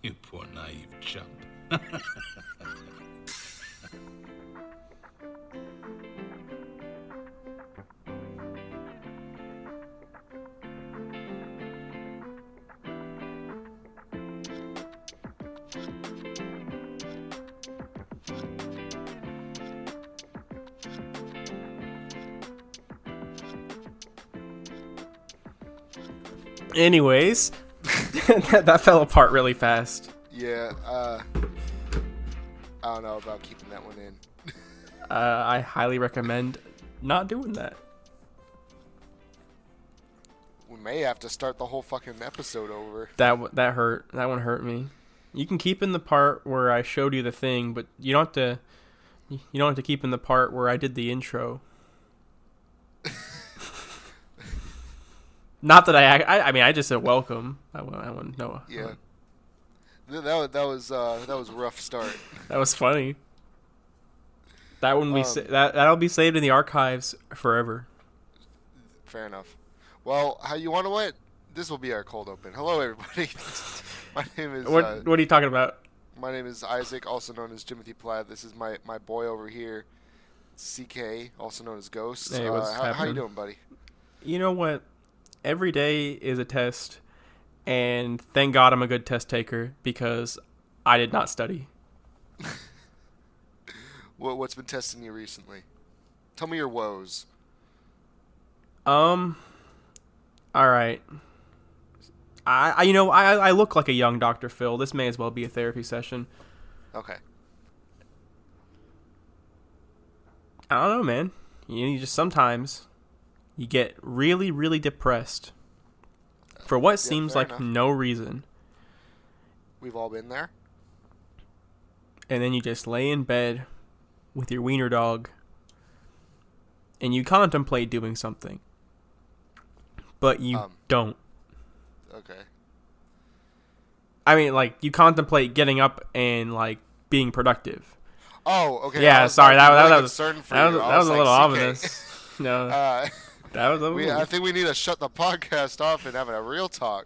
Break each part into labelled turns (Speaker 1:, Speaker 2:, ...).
Speaker 1: You poor naive chump.
Speaker 2: Anyways, that fell apart really fast.
Speaker 3: Yeah, I don't know about keeping that one in.
Speaker 2: I highly recommend not doing that.
Speaker 3: We may have to start the whole fucking episode over.
Speaker 2: That hurt. That one hurt me. You can keep in the part where I showed you the thing, but you don't have to. You don't have to keep in the part where I did the intro. Not that I mean, I just said welcome. I wouldn't know.
Speaker 3: Yeah. That was a rough start.
Speaker 2: That was funny. That one that'll be saved in the archives forever.
Speaker 3: Fair enough. Well, you want to what? This will be our cold open. Hello, everybody. My name is.
Speaker 2: What are you talking about?
Speaker 3: My name is Isaac, also known as Timothy Platt. This is my boy over here, CK, also known as Ghost.
Speaker 2: Hey, what's
Speaker 3: how you doing, buddy?
Speaker 2: You know what? Every day is a test, and thank God I'm a good test taker because I did not study.
Speaker 3: What's been testing you recently? Tell me your woes.
Speaker 2: All right. I look like a young Dr. Phil. This may as well be a therapy session.
Speaker 3: Okay.
Speaker 2: I don't know, man. You just sometimes you get really, really depressed for what seems like
Speaker 3: enough.
Speaker 2: no reason.
Speaker 3: We've all been there.
Speaker 2: And then you just lay in bed with your wiener dog and you contemplate doing something. But you don't.
Speaker 3: Okay.
Speaker 2: I mean, like, you contemplate getting up and, like, being productive.
Speaker 3: Oh, okay.
Speaker 2: Yeah, sorry. That was
Speaker 3: concerned for
Speaker 2: that
Speaker 3: you.
Speaker 2: was
Speaker 3: I
Speaker 2: a little
Speaker 3: like,
Speaker 2: ominous. No. That was
Speaker 3: I think we need to shut the podcast off and have a real talk.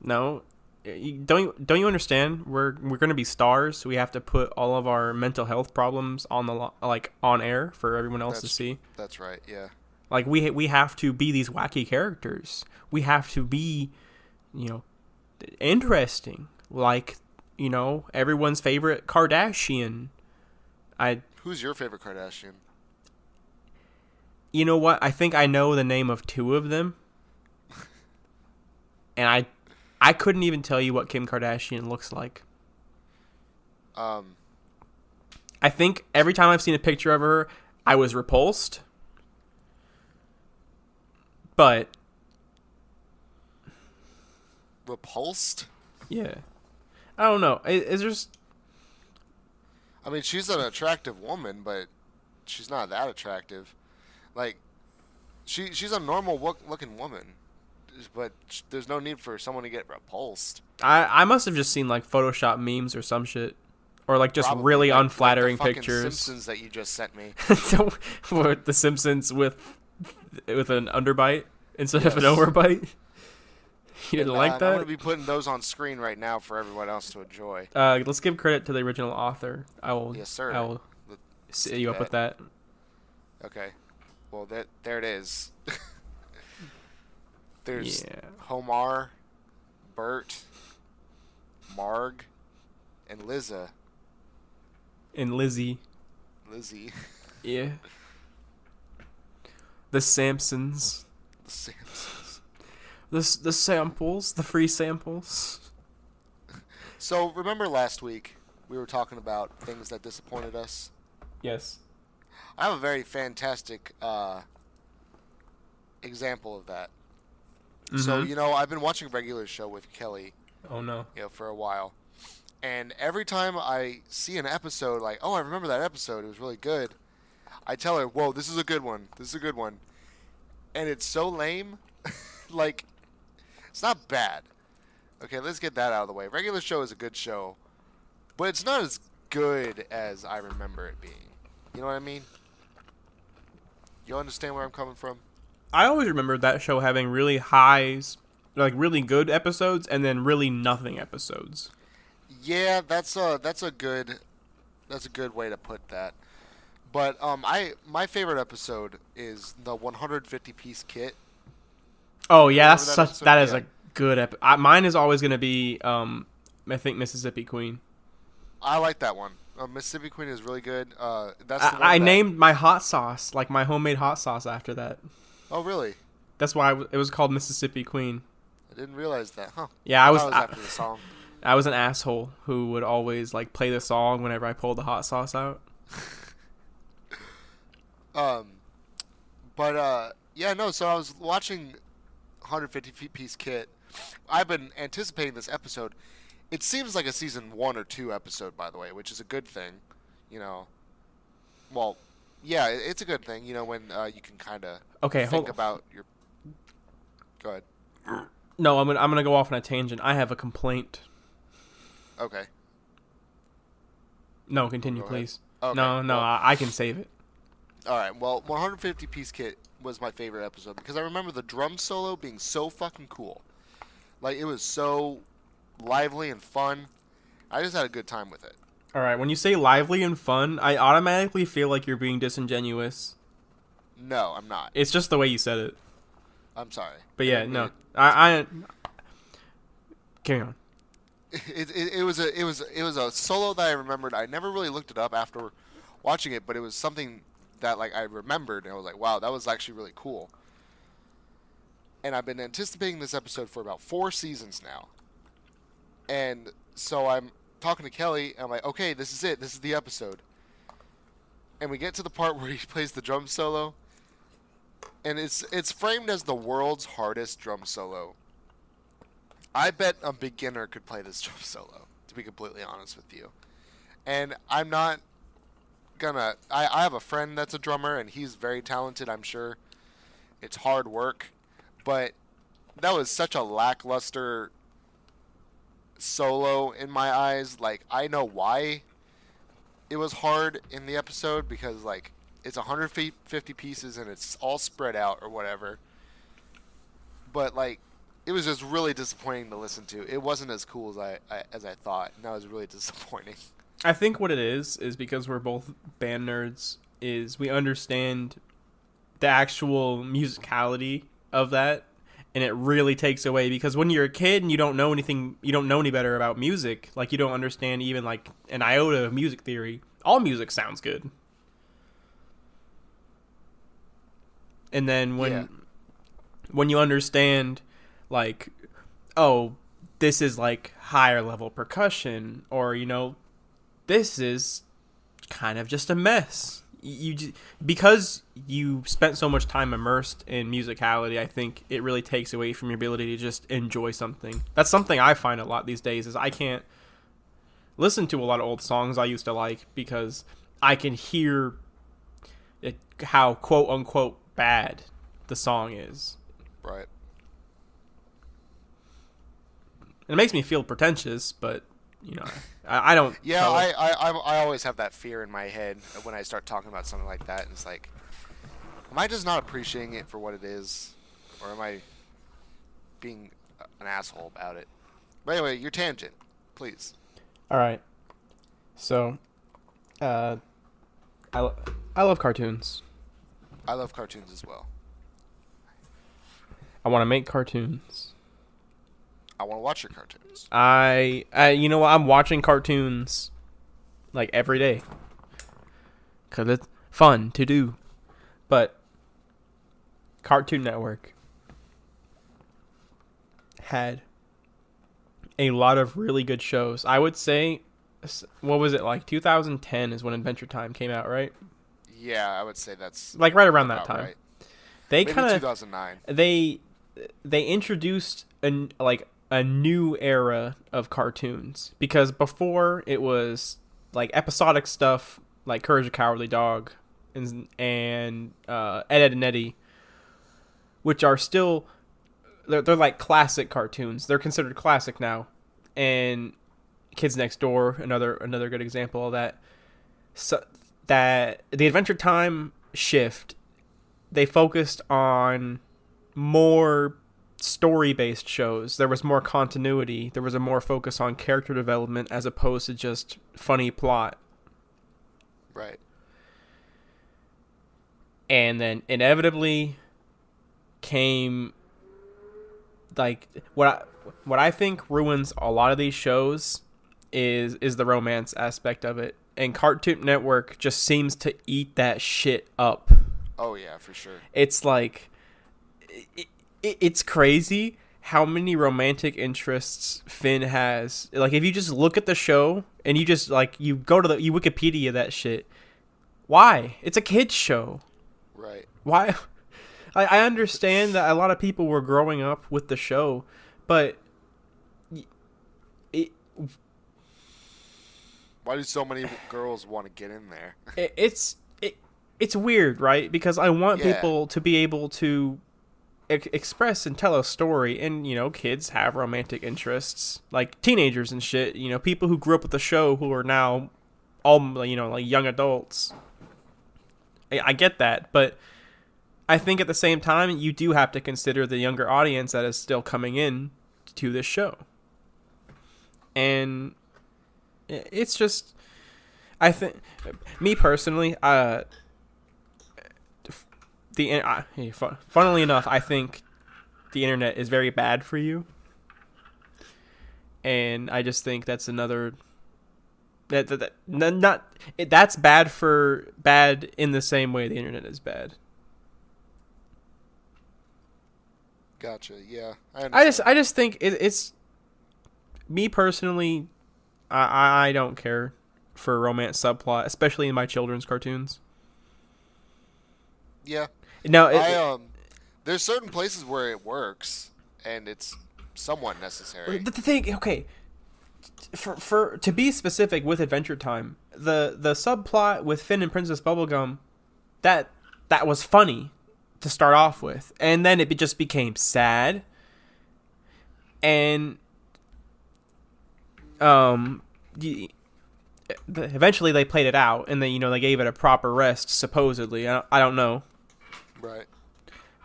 Speaker 2: No. Don't you understand? We're going to be stars. We have to put all of our mental health problems on on air for everyone else to see.
Speaker 3: That's right. Yeah.
Speaker 2: Like we have to be these wacky characters. We have to be, interesting. Like, everyone's favorite Kardashian.
Speaker 3: Who's your favorite Kardashian?
Speaker 2: You know what? I think I know the name of two of them. And I couldn't even tell you what Kim Kardashian looks like. I think every time I've seen a picture of her, I was repulsed. But
Speaker 3: repulsed?
Speaker 2: Yeah. I don't know. Is just
Speaker 3: I mean, she's an attractive woman, but she's not that attractive. Like, she's a normal looking woman, but there's no need for someone to get repulsed.
Speaker 2: I must have just seen like Photoshop memes or some shit, or like just
Speaker 3: Probably,
Speaker 2: really
Speaker 3: like
Speaker 2: unflattering
Speaker 3: the fucking
Speaker 2: pictures.
Speaker 3: Simpsons that you just sent me.
Speaker 2: The Simpsons with an underbite instead of an overbite. You didn't like that?
Speaker 3: I'm going to be putting those on screen right now for everyone else to enjoy.
Speaker 2: Let's give credit to the original author.
Speaker 3: Yes, sir.
Speaker 2: I will set you up with that.
Speaker 3: Okay. Well, there it is. There's Homar, Bert, Marg, and Liza.
Speaker 2: And Lizzie. Yeah. The Sampsons. The samples. The free samples.
Speaker 3: So, remember last week we were talking about things that disappointed us?
Speaker 2: Yes.
Speaker 3: I have a very fantastic example of that. Mm-hmm. So, I've been watching a regular show with Kelly.
Speaker 2: Oh, no.
Speaker 3: For a while. And every time I see an episode, like, oh, I remember that episode, it was really good, I tell her, whoa, this is a good one. And it's so lame. Like, it's not bad. Okay, let's get that out of the way. Regular show is a good show. But it's not as good as I remember it being. You know what I mean? You understand where I'm coming from?
Speaker 2: I always remember that show having really highs like really good episodes and then really nothing episodes.
Speaker 3: Yeah, that's a good way to put that. But my favorite episode is the 150 piece kit.
Speaker 2: Oh yeah, that's
Speaker 3: Remember that
Speaker 2: such
Speaker 3: episode?
Speaker 2: that is
Speaker 3: Yeah.
Speaker 2: a good mine is always gonna be I think Mississippi Queen.
Speaker 3: I like that one. Mississippi Queen is really good. That's the
Speaker 2: I
Speaker 3: one that.
Speaker 2: named my hot sauce, like my homemade hot sauce, after that.
Speaker 3: Oh really?
Speaker 2: That's why it was called Mississippi Queen.
Speaker 3: I didn't realize that. Huh?
Speaker 2: Yeah,
Speaker 3: I thought it was after the song.
Speaker 2: I was an asshole who would always like play the song whenever I pulled the hot sauce out.
Speaker 3: Um, but yeah, no. So I was watching 150 piece kit. I've been anticipating this episode. It seems like a season 1 or 2 episode, by the way, which is a good thing. You know, well, yeah, it's a good thing. You know, when you can kind of think about your. Go ahead.
Speaker 2: No, I'm gonna go off on a tangent. I have a complaint.
Speaker 3: Okay.
Speaker 2: No, continue, please.
Speaker 3: Okay,
Speaker 2: No,
Speaker 3: well,
Speaker 2: I can save it.
Speaker 3: all right. Well, 150 piece kit was my favorite episode because I remember the drum solo being so fucking cool. Like it was so lively and fun. I just had a good time with it.
Speaker 2: All right, when you say lively and fun, I automatically feel like you're being disingenuous.
Speaker 3: No, I'm not.
Speaker 2: It's just the way you said it.
Speaker 3: I'm sorry.
Speaker 2: But yeah, no, I carry on.
Speaker 3: It was a solo that I remembered. I never really looked it up after watching it, but it was something that like I remembered, and I was like, wow, that was actually really cool. And I've been anticipating this episode for about 4 seasons now. And so I'm talking to Kelly, and I'm like, okay, this is it. This is the episode. And we get to the part where he plays the drum solo, and it's framed as the world's hardest drum solo. I bet a beginner could play this drum solo, to be completely honest with you. And I'm not gonna... I have a friend that's a drummer, and he's very talented, I'm sure. It's hard work. But that was such a lackluster solo in my eyes. Like, I know why it was hard in the episode, because, like, it's 150 pieces, and it's all spread out or whatever. But, like... it was just really disappointing to listen to. It wasn't as cool as I thought, and that was really disappointing.
Speaker 2: I think what it is because we're both band nerds, is we understand the actual musicality of that, and it really takes away, because when you're a kid and you don't know anything, you don't know any better about music, like you don't understand even like an iota of music theory. All music sounds good. And then when you understand, like, oh, this is like higher level percussion, or this is kind of just a mess. Because you spent so much time immersed in musicality, I think it really takes away from your ability to just enjoy something. That's something I find a lot these days, is I can't listen to a lot of old songs I used to like because I can hear how quote unquote bad the song is.
Speaker 3: Right.
Speaker 2: It makes me feel pretentious, but I don't.
Speaker 3: Yeah, I always have that fear in my head when I start talking about something like that, and it's like, am I just not appreciating it for what it is, or am I being an asshole about it? But anyway, your tangent, please.
Speaker 2: All right. So, I love cartoons.
Speaker 3: I love cartoons as well.
Speaker 2: I want to make cartoons.
Speaker 3: I want to watch your cartoons.
Speaker 2: You know what? I'm watching cartoons like every day because it's fun to do. But Cartoon Network had a lot of really good shows. I would say, what was it, like 2010 is when Adventure Time came out, right?
Speaker 3: Yeah, I would say that's
Speaker 2: like right around that time.
Speaker 3: Right.
Speaker 2: They
Speaker 3: Maybe
Speaker 2: kind of
Speaker 3: 2009.
Speaker 2: They introduced a new era of cartoons, because before it was like episodic stuff like Courage the Cowardly Dog and Ed, Edd and Eddy, which are still they're like classic cartoons. They're considered classic now. And Kids Next Door, another good example of that. So that the Adventure Time shift, they focused on more story-based shows. There was more continuity. There was a more focus on character development as opposed to just funny plot.
Speaker 3: Right.
Speaker 2: And then inevitably came like what I think ruins a lot of these shows is the romance aspect of it. And Cartoon Network just seems to eat that shit up.
Speaker 3: Oh yeah, for sure.
Speaker 2: It's like it's crazy how many romantic interests Finn has. Like, if you just look at the show and you just like you go to you Wikipedia that shit. Why? It's a kids show.
Speaker 3: Right.
Speaker 2: Why? I understand that a lot of people were growing up with the show, but
Speaker 3: why do so many girls want to get in there?
Speaker 2: It's weird, right? Because I want people to be able to express and tell a story, and you know, kids have romantic interests, like teenagers and shit. You know, people who grew up with the show who are now all, you know, like young adults. I get that, but I think at the same time you do have to consider the younger audience that is still coming in to this show. And it's just, I think, me personally, funnily enough, I think the internet is very bad for you, and I just think that's another that's bad in the same way the internet is bad.
Speaker 3: Gotcha. Yeah,
Speaker 2: I just think it's me personally. I don't care for a romance subplot, especially in my children's cartoons.
Speaker 3: Yeah.
Speaker 2: No,
Speaker 3: there's certain places where it works and it's somewhat necessary.
Speaker 2: The thing, okay, for to be specific with Adventure Time, the subplot with Finn and Princess Bubblegum, that was funny to start off with, and then it just became sad, and eventually they played it out, and they gave it a proper rest, supposedly. I don't know.
Speaker 3: Right.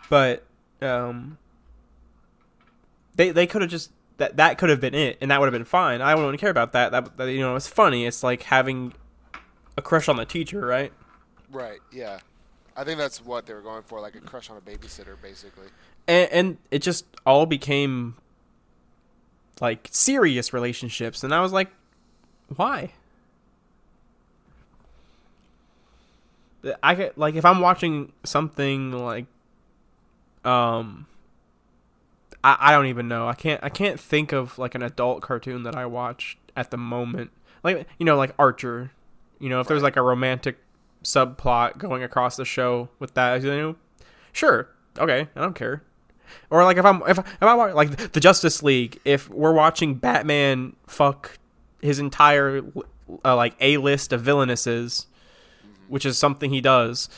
Speaker 2: But they could have just that could have been it, and that would have been fine. I wouldn't care about that. That it's funny. It's like having a crush on the teacher, right?
Speaker 3: Right. Yeah. I think that's what they were going for, like a crush on a babysitter, basically.
Speaker 2: And it just all became like serious relationships, and I was like, why? I get, like, if I'm watching something like I don't even know. I can't think of like an adult cartoon that I watch at the moment. Like, like Archer. If there's like a romantic subplot going across the show with that, sure, okay, I don't care. Or like if I watch like the Justice League, if we're watching Batman fuck his entire like A-list of villainesses, which is something he does,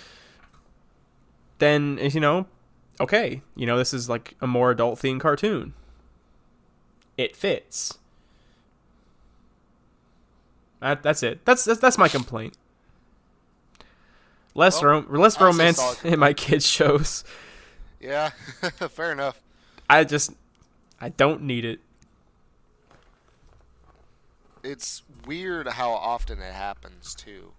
Speaker 2: then okay, this is like a more adult themed cartoon. It fits. That's it. That's my complaint. Less romance in my kids' shows.
Speaker 3: Yeah, fair enough.
Speaker 2: I don't need it.
Speaker 3: It's weird how often it happens too.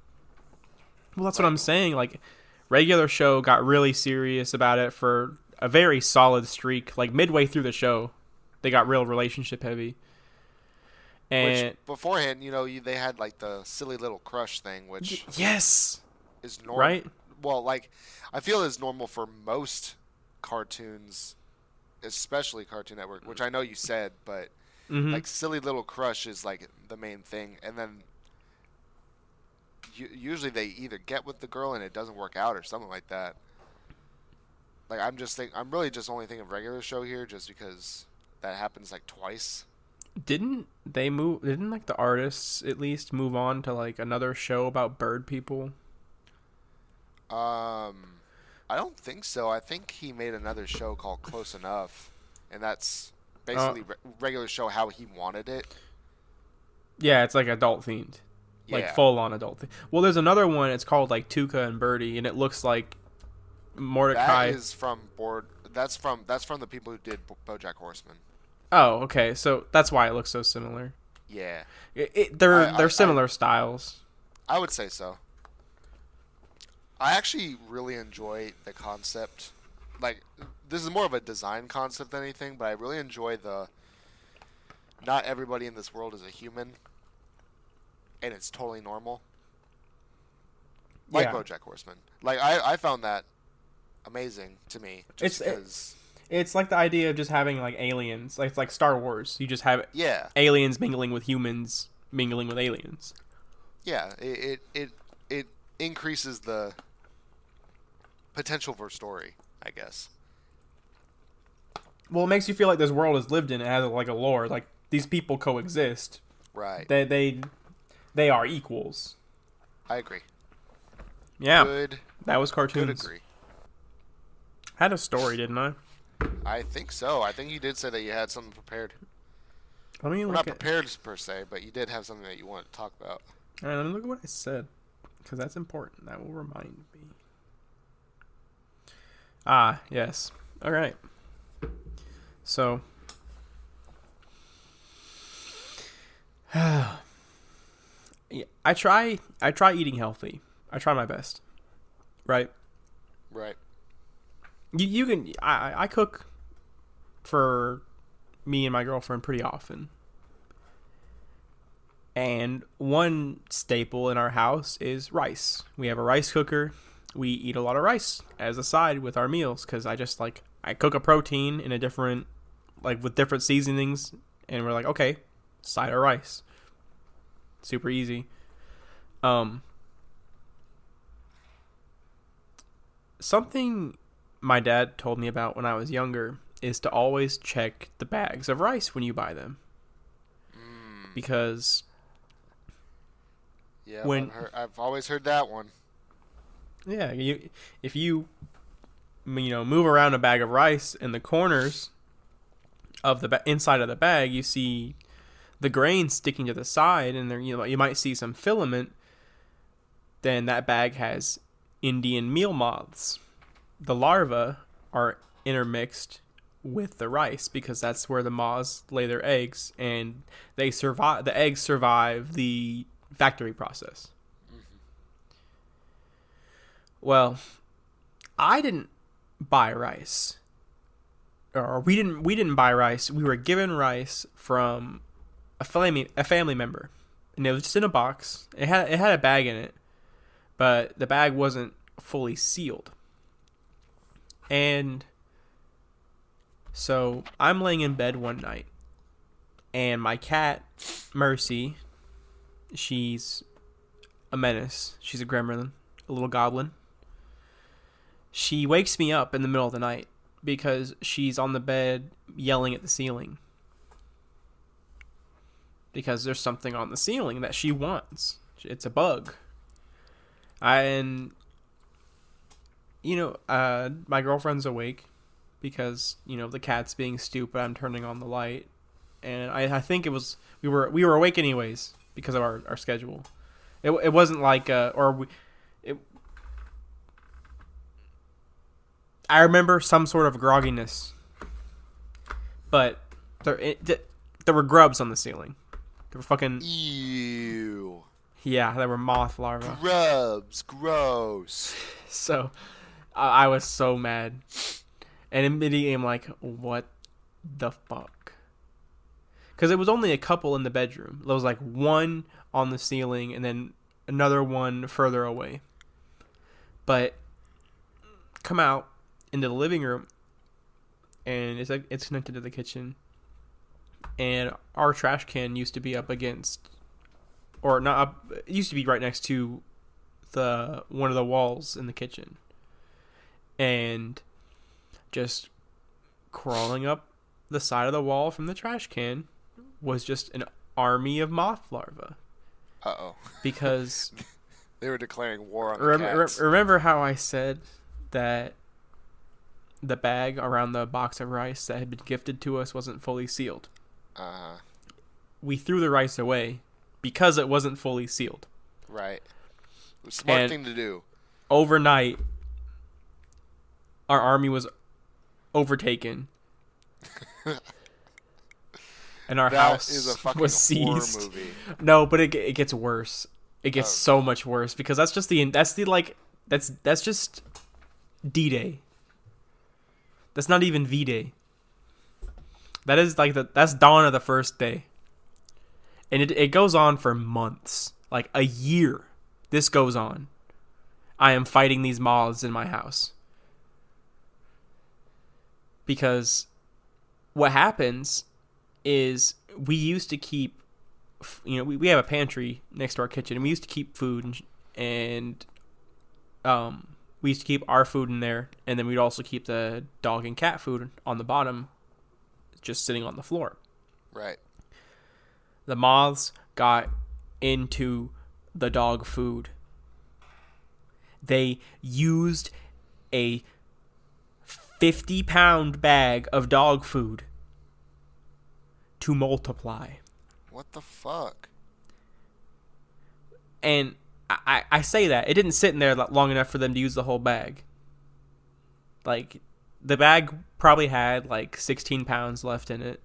Speaker 2: Well, that's what I'm saying. Like, regular show got really serious about it for a very solid streak. Like, midway through the show, they got real relationship heavy. And
Speaker 3: which beforehand, they had like the silly little crush thing, which
Speaker 2: yes,
Speaker 3: is normal,
Speaker 2: right?
Speaker 3: Well, like I feel is normal for most cartoons, especially Cartoon Network, which I know you said, but like silly little crush is like the main thing, and then usually they either get with the girl and it doesn't work out or something like that. Like I'm really just only thinking of regular show here, just because that happens like twice. Didn't
Speaker 2: like the artists at least move on to like another show about bird people?
Speaker 3: I don't think so. I think he made another show called Close Enough, and that's basically regular show how he wanted it.
Speaker 2: Yeah, it's like adult themed. Like full on adult theme. Well, there's another one. It's called like Tuca and Birdie, and it looks like Mordecai.
Speaker 3: That is from That's from the people who did BoJack Horseman.
Speaker 2: Oh, okay. So that's why it looks so similar.
Speaker 3: Yeah.
Speaker 2: They're similar styles.
Speaker 3: I would say so. I actually really enjoy the concept. Like, this is more of a design concept than anything, but I really enjoy the not everybody in this world is a human, and it's totally normal. Like BoJack Horseman. Like, I found that amazing to me.
Speaker 2: It's like the idea of just having, like, aliens. Like, it's like Star Wars. You just have aliens mingling with humans, mingling with aliens.
Speaker 3: Yeah, it increases the potential for story, I guess.
Speaker 2: Well, it makes you feel like this world is lived in. It has, like, a lore. Like, these people coexist.
Speaker 3: Right.
Speaker 2: They are equals.
Speaker 3: I agree.
Speaker 2: Yeah. That was cartoons.
Speaker 3: Good agree.
Speaker 2: Had a story, didn't I?
Speaker 3: I think so. I think you did say that you had something prepared.
Speaker 2: Let me look
Speaker 3: not prepared per se, but you did have something that you wanted to talk about.
Speaker 2: All right, let me look at what I said, because that's important. That will remind me. Ah, yes. All right. So, yeah, I try eating healthy. I try my best. Right?
Speaker 3: Right.
Speaker 2: You can I cook for me and my girlfriend pretty often. And one staple in our house is rice. We have a rice cooker. We eat a lot of rice as a side with our meals because I cook a protein in a different, like, with different seasonings, and we're like, okay, side of rice. Super easy. Something my dad told me about when I was younger is to always check the bags of rice when you buy them. Because
Speaker 3: I've always heard that one.
Speaker 2: Yeah, if you move around a bag of rice in the corners of the inside of the bag, you see the grain sticking to the side, and there you might see some filament. Then that bag has Indian meal moths. The larvae are intermixed with the rice because that's where the moths lay their eggs, and they survive. The eggs survive the factory process. Well, I didn't buy rice, or we didn't buy rice. We were given rice from a family member, and it was just in a box. It had a bag in it, but the bag wasn't fully sealed. And so I'm laying in bed one night, and my cat Mercy, she's a menace. She's a gremlin, a little goblin. She wakes me up in the middle of the night because she's on the bed yelling at the ceiling. Because there's something on the ceiling that she wants. It's a bug. My girlfriend's awake because, the cat's being stupid. I'm turning on the light. And I think it was, we were awake anyways because of our schedule. It wasn't like, I remember some sort of grogginess, but there were grubs on the ceiling. There were fucking...
Speaker 3: Ew.
Speaker 2: Yeah, there were moth larvae.
Speaker 3: Grubs. Gross.
Speaker 2: So, I was so mad. And immediately I'm like, what the fuck? Because it was only a couple in the bedroom. There was like one on the ceiling and then another one further away. But come out into the living room, and it's connected to the kitchen, and our trash can used to be up against, or not up, it used to be right next to one of the walls in the kitchen, and just crawling up the side of the wall from the trash can was just an army of moth larvae.
Speaker 3: Uh-oh.
Speaker 2: Because
Speaker 3: they were declaring war on the cats.
Speaker 2: Remember how I said that the bag around the box of rice that had been gifted to us wasn't fully sealed?
Speaker 3: Uh-huh.
Speaker 2: We threw the rice away because it wasn't fully sealed.
Speaker 3: Right. It was a smart thing to do.
Speaker 2: Overnight, our army was overtaken. And our
Speaker 3: That
Speaker 2: house
Speaker 3: is a fucking
Speaker 2: was seized.
Speaker 3: horror movie.
Speaker 2: No, but it gets worse. It gets so much worse because that's just D-Day. That's not even V-Day. That is like that's dawn of the first day. And it goes on for months. Like a year. This goes on. I am fighting these moths in my house. Because what happens is we used to keep, we have a pantry next to our kitchen, and we used to keep food, and we used to keep our food in there, and then we'd also keep the dog and cat food on the bottom, just sitting on the floor.
Speaker 3: Right.
Speaker 2: The moths got into the dog food. They used a 50-pound bag of dog food to multiply.
Speaker 3: What the fuck?
Speaker 2: And I say that. It didn't sit in there long enough for them to use the whole bag. Like, the bag probably had like 16 pounds left in it.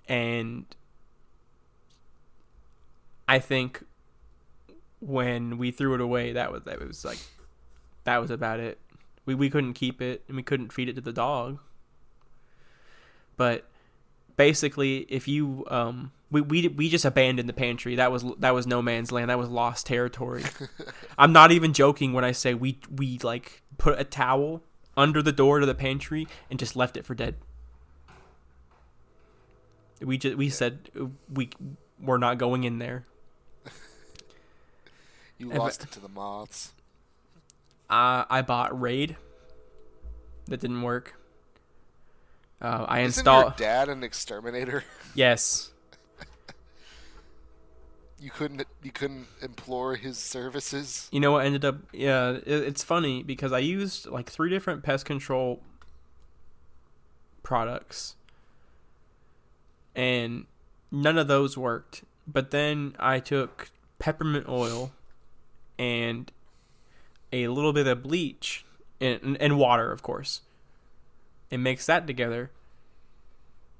Speaker 2: And I think when we threw it away, that was about it. We couldn't keep it, and we couldn't feed it to the dog. But basically, if you we just abandoned the pantry. That was no man's land. That was lost territory. I'm not even joking when I say we like put a towel under the door to the pantry and just left it for dead. We said we're not going in there.
Speaker 3: You lost it to the moths.
Speaker 2: I bought Raid. That didn't work. I
Speaker 3: Isn't
Speaker 2: installed.
Speaker 3: your dad an exterminator?
Speaker 2: Yes.
Speaker 3: You couldn't implore his services?
Speaker 2: You know what ended up? Yeah, it's funny because I used like 3 different pest control products, and none of those worked. But then I took peppermint oil and a little bit of bleach and water, of course, and mixed that together,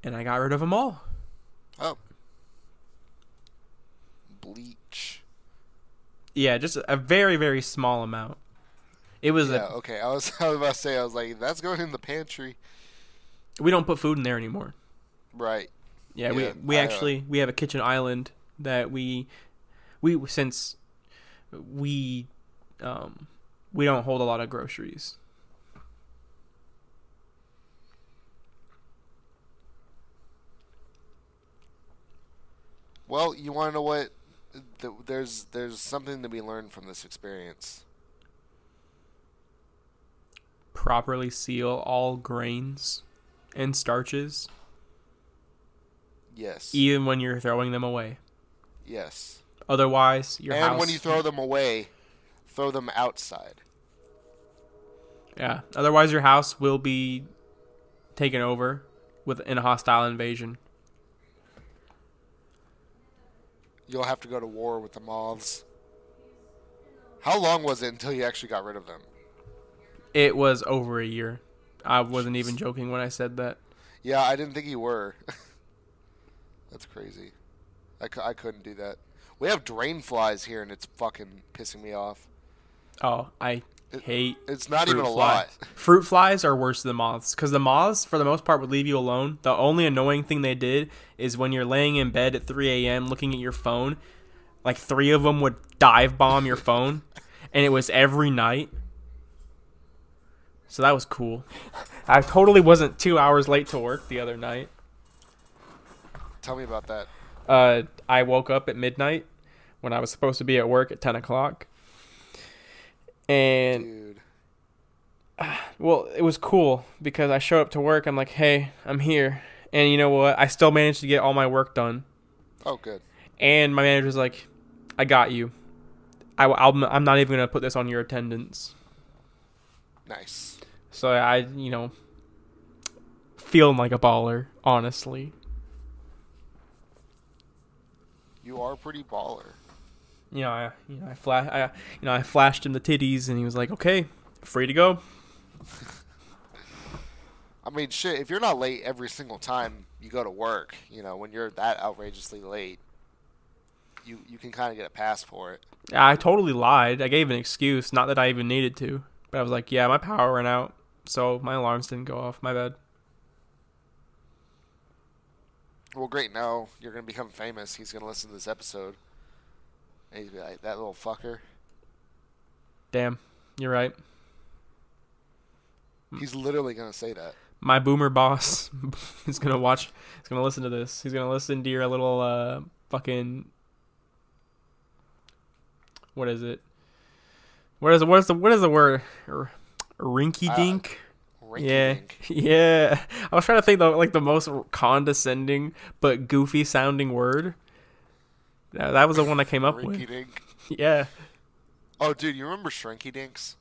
Speaker 2: and I got rid of them all.
Speaker 3: Oh. Bleach.
Speaker 2: Yeah, just a very, very small amount. It was
Speaker 3: okay. I was about to say, I was like, that's going in the pantry.
Speaker 2: We don't put food in there anymore.
Speaker 3: Right.
Speaker 2: Yeah, we actually we have a kitchen island that we since we don't hold a lot of groceries.
Speaker 3: Well, you want to know what? There's something to be learned from this experience.
Speaker 2: Properly seal all grains and starches.
Speaker 3: Yes.
Speaker 2: Even when you're throwing them away.
Speaker 3: Yes.
Speaker 2: Otherwise, your house...
Speaker 3: And when you throw them away, throw them outside.
Speaker 2: Yeah. Otherwise, your house will be taken over in a hostile invasion.
Speaker 3: You'll have to go to war with the moths. How long was it until you actually got rid of them?
Speaker 2: It was over a year. I wasn't even joking when I said that.
Speaker 3: Yeah, I didn't think you were. That's crazy. I couldn't do that. We have drain flies here, and it's fucking pissing me off.
Speaker 2: Oh, I hate
Speaker 3: It's not
Speaker 2: fruit
Speaker 3: even a
Speaker 2: flies.
Speaker 3: lot.
Speaker 2: Fruit flies are worse than moths, because the moths, for the most part, would leave you alone. The only annoying thing they did is when you're laying in bed at 3 a.m. looking at your phone, like 3 of them would dive bomb your phone, and it was every night. So that was cool. I totally wasn't 2 hours late to work the other night.
Speaker 3: Tell me about that.
Speaker 2: I woke up at midnight when I was supposed to be at work at 10 o'clock. And,
Speaker 3: Dude.
Speaker 2: Well, it was cool because I showed up to work. I'm like, hey, I'm here. And you know what? I still managed to get all my work done.
Speaker 3: Oh, good.
Speaker 2: And my manager's like, I got you. I'm not even going to put this on your attendance.
Speaker 3: Nice.
Speaker 2: So I, feeling like a baller, honestly.
Speaker 3: You are pretty baller.
Speaker 2: I flashed him the titties, and he was like, "Okay, free to go."
Speaker 3: I mean, shit, if you're not late every single time you go to work, when you're that outrageously late, you can kind of get a pass for it.
Speaker 2: I totally lied. I gave an excuse, not that I even needed to. But I was like, yeah, my power ran out, so my alarms didn't go off. My bad.
Speaker 3: Well, great. Now you're going to become famous. He's going to listen to this episode. And he's going to be like, that little fucker.
Speaker 2: Damn, you're right.
Speaker 3: He's literally going to say that.
Speaker 2: My boomer boss is going to watch, he's going to listen to this. He's going to listen to your little fucking... What is it? What is the word? Rinky dink? Yeah. Yeah. I was trying to think the most condescending but goofy sounding word. That was the one I came up with.
Speaker 3: Rinky dink.
Speaker 2: Yeah.
Speaker 3: Oh, dude, you remember Shrinky Dinks?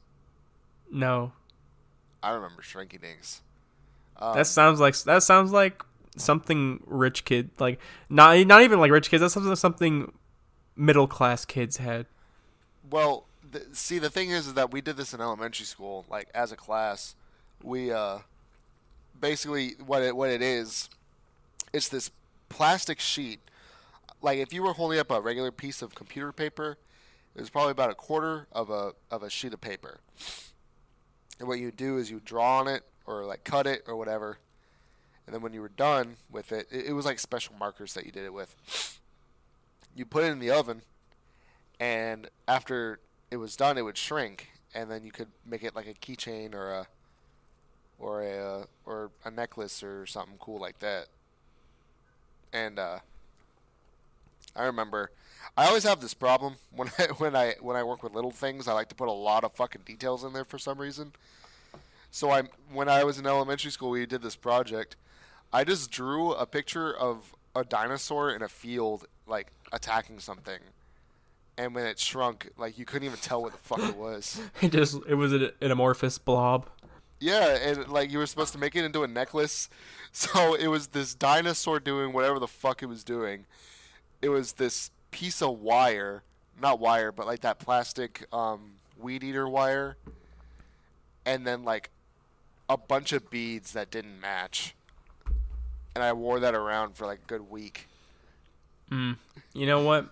Speaker 2: No.
Speaker 3: I remember Shrinky Dinks.
Speaker 2: That sounds like something rich kid, like not even like rich kids. That's something middle class kids had.
Speaker 3: Well, the thing is that we did this in elementary school, like as a class. We basically what it is, it's this plastic sheet. Like if you were holding up a regular piece of computer paper, it was probably about a quarter of a sheet of paper. And what you do is you draw on it or like cut it or whatever. And then when you were done with it, it was like special markers that you did it with. You put it in the oven, and after it was done, it would shrink, and then you could make it like a keychain or a necklace or something cool like that. And I remember I always have this problem when I work with little things. I like to put a lot of fucking details in there for some reason. So when I was in elementary school, we did this project. I just drew a picture of a dinosaur in a field, like attacking something. And when it shrunk, like you couldn't even tell what the fuck it was.
Speaker 2: It was an amorphous blob.
Speaker 3: Yeah, and like you were supposed to make it into a necklace. So it was this dinosaur doing whatever the fuck it was doing. It was this piece of wire, not wire, but like that plastic weed eater wire. And then like a bunch of beads that didn't match. And I wore that around for like a good week.
Speaker 2: You know what?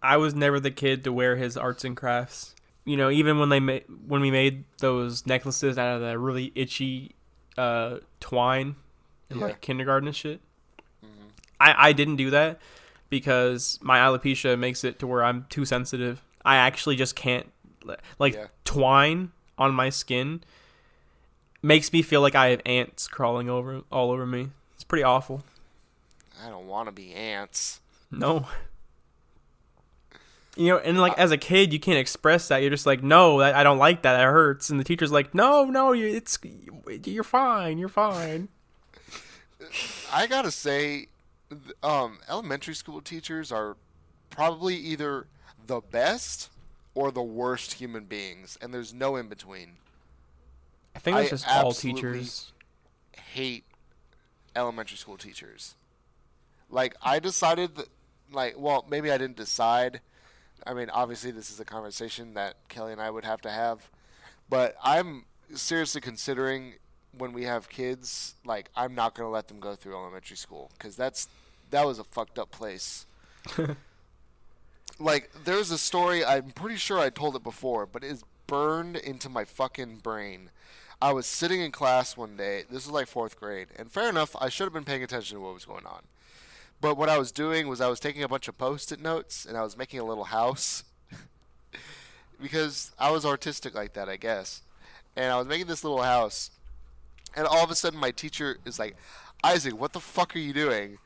Speaker 2: I was never the kid to wear his arts and crafts. You know, even when we made those necklaces out of that really itchy twine in like kindergarten and shit. Mm-hmm. I didn't do that because my alopecia makes it to where I'm too sensitive. I actually just can't twine on my skin makes me feel like I have ants crawling all over me. It's pretty awful.
Speaker 3: I don't want to be ants.
Speaker 2: No. You know, and like as a kid, you can't express that. You're just like, no, I don't like that. It hurts. And the teacher's like, no, you're fine. You're fine.
Speaker 3: I gotta say, elementary school teachers are probably either the best or the worst human beings, and there's no in between.
Speaker 2: I think that's just all teachers.
Speaker 3: Hate elementary school teachers. Like I decided that, well, maybe I didn't decide. I mean, obviously, this is a conversation that Kelly and I would have to have. But I'm seriously considering when we have kids, like, I'm not going to let them go through elementary school. Because that was a fucked up place. Like, there's a story, I'm pretty sure I told it before, but it's burned into my fucking brain. I was sitting in class one day. This was like 4th grade. And fair enough, I should have been paying attention to what was going on. But what I was doing was I was taking a bunch of Post-it notes, and I was making a little house. Because I was artistic like that, I guess. And I was making this little house. And all of a sudden, my teacher is like, Isaac, what the fuck are you doing?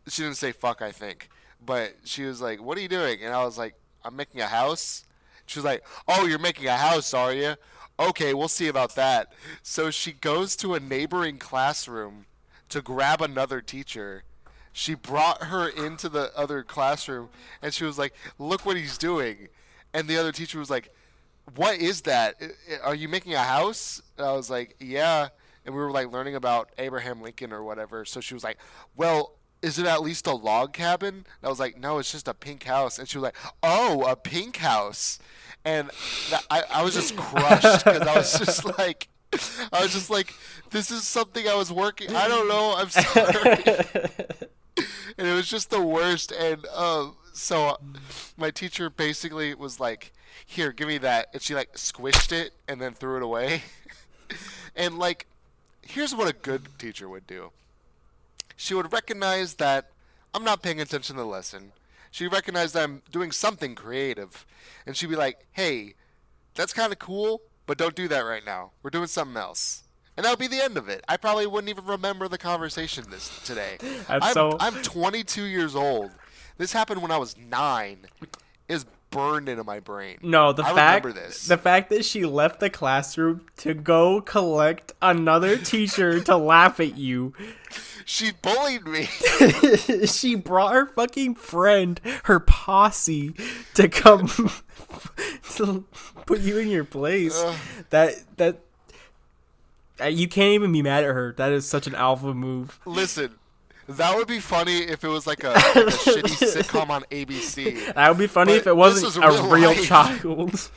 Speaker 3: She didn't say fuck, I think. But she was like, what are you doing? And I was like, I'm making a house. She was like, oh, you're making a house, are you? Okay, we'll see about that. So she goes to a neighboring classroom to grab another teacher. She brought her into the other classroom, and she was like, look what he's doing. And the other teacher was like, what is that? Are you making a house? And I was like, yeah. And we were like learning about Abraham Lincoln or whatever. So she was like, well, is it at least a log cabin? And I was like, no, it's just a pink house. And she was like, oh, a pink house. And I was just crushed because I was just like, I was just like, this is something I was working. I don't know. I'm sorry. And it was just the worst. And so my teacher basically was like, here, give me that. And she like squished it and then threw it away. And like, here's what a good teacher would do. She would recognize that I'm not paying attention to the lesson. She recognized that I'm doing something creative. And she'd be like, hey, that's kind of cool, but don't do that right now. We're doing something else. And that would be the end of it. I probably wouldn't even remember the conversation today. I'm 22 years old. This happened when I was 9. It's burned into my brain.
Speaker 2: No,
Speaker 3: remember this.
Speaker 2: The fact that she left the classroom to go collect another teacher to laugh at you.
Speaker 3: She bullied me.
Speaker 2: She brought her fucking friend, her posse, to come to put you in your place. That you can't even be mad at her. That is such an alpha move.
Speaker 3: Listen, that would be funny if it was like a shitty sitcom on ABC.
Speaker 2: That would be funny if it wasn't a real child.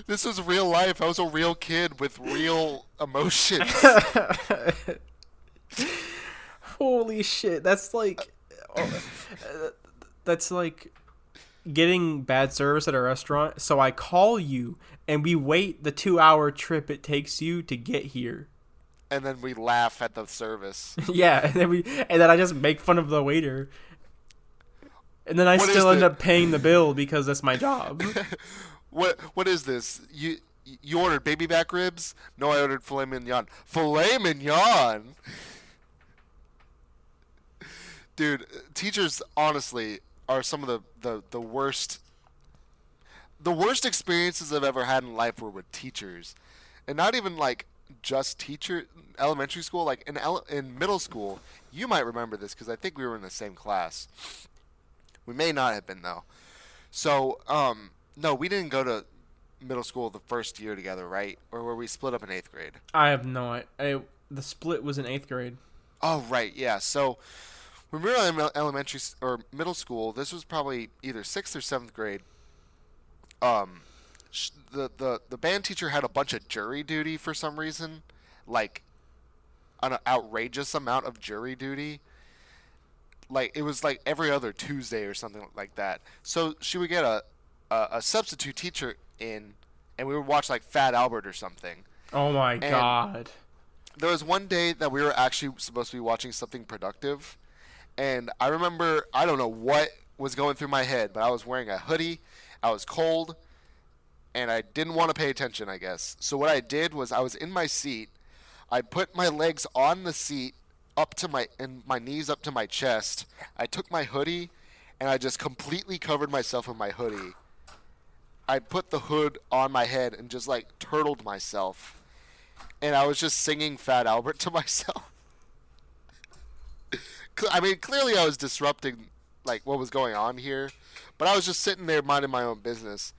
Speaker 3: This was real life. I was a real kid with real emotions.
Speaker 2: Holy shit! That's like getting bad service at a restaurant. So I call you and we wait the 2-hour trip it takes you to get here.
Speaker 3: And then we laugh at the service.
Speaker 2: Yeah, and then I just make fun of the waiter. And then I still end up paying the bill because that's my job.
Speaker 3: What is this? You ordered baby back ribs? No, I ordered filet mignon. Filet mignon. Dude, teachers honestly are some of the worst. The worst experiences I've ever had in life were with teachers, and not even like just elementary school. Like in middle school, you might remember this because I think we were in the same class. We may not have been though. So no, we didn't go to middle school the first year together, right? Or were we split up in 8th grade?
Speaker 2: I have no idea. The split was in 8th grade.
Speaker 3: Oh right, yeah. So when we were in elementary or middle school, this was probably either 6th or 7th grade. The band teacher had a bunch of jury duty for some reason, like an outrageous amount of jury duty. Like it was like every other Tuesday or something like that. So she would get a substitute teacher in, and we would watch like Fat Albert or something.
Speaker 2: Oh my god!
Speaker 3: There was one day that we were actually supposed to be watching something productive. And I remember, I don't know what was going through my head, but I was wearing a hoodie, I was cold, and I didn't want to pay attention, I guess. So what I did was I was in my seat, I put my legs on the seat and my knees up to my chest. I took my hoodie, and I just completely covered myself in my hoodie. I put the hood on my head and just like turtled myself. And I was just singing Fat Albert to myself. I mean, clearly I was disrupting, like, what was going on here. But I was just sitting there minding my own business.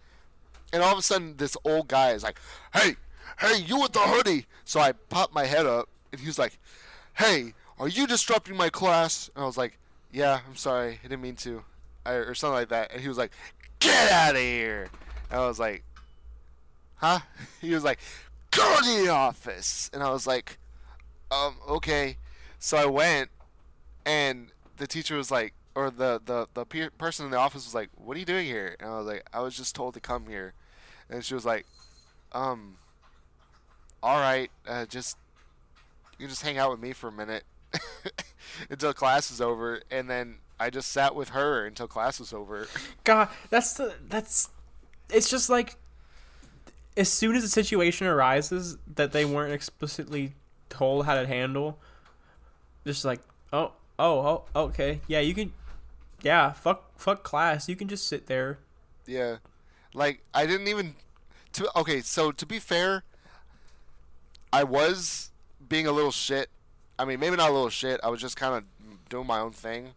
Speaker 3: And all of a sudden, this old guy is like, hey, you with the hoodie. So I popped my head up, and he was like, hey, are you disrupting my class? And I was like, yeah, I'm sorry. I didn't mean to. Or something like that. And he was like, get out of here. And I was like, huh? He was like, go to the office. And I was like, okay. So I went. And the teacher was like, or the person in the office was like, what are you doing here? And I was like, I was just told to come here. And she was like, all right, you can just hang out with me for a minute until class is over. And then I just sat with her until class was over.
Speaker 2: God, it's just like, as soon as a situation arises that they weren't explicitly told how to handle, just like, oh, okay. Yeah, you can. Yeah, fuck class. You can just sit there.
Speaker 3: Yeah, like I didn't even. Okay, so to be fair, I was being a little shit. I mean, maybe not a little shit. I was just kind of doing my own thing.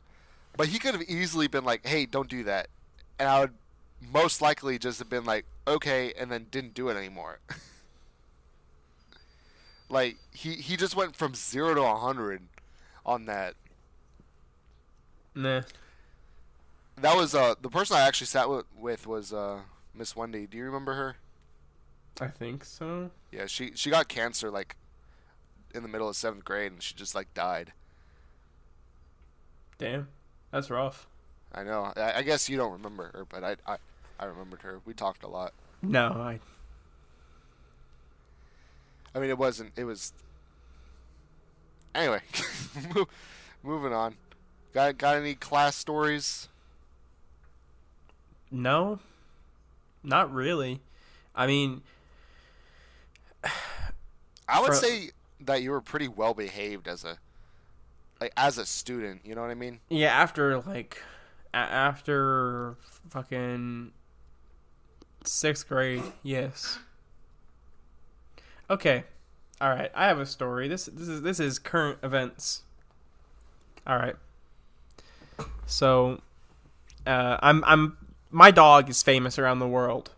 Speaker 3: But he could have easily been like, "Hey, don't do that," and I would most likely just have been like, "Okay," and then didn't do it anymore. Like he just went from 0 to 100 on that.
Speaker 2: Nah.
Speaker 3: That was the person I actually sat with was Miss Wendy. Do you remember her?
Speaker 2: I think so.
Speaker 3: Yeah, she got cancer like in the middle of 7th grade, and she just like died.
Speaker 2: Damn, that's rough.
Speaker 3: I know. I guess you don't remember her, but I remembered her. We talked a lot.
Speaker 2: No, I.
Speaker 3: I mean, it wasn't. It was. Anyway, moving on. Got any class stories?
Speaker 2: No, not really. I mean,
Speaker 3: I would say that you were pretty well behaved as a student. You know what I mean?
Speaker 2: yeah. After fucking 6th grade, yes. Okay, all right. I have a story. This is current events. All right. So, I'm my dog is famous around the world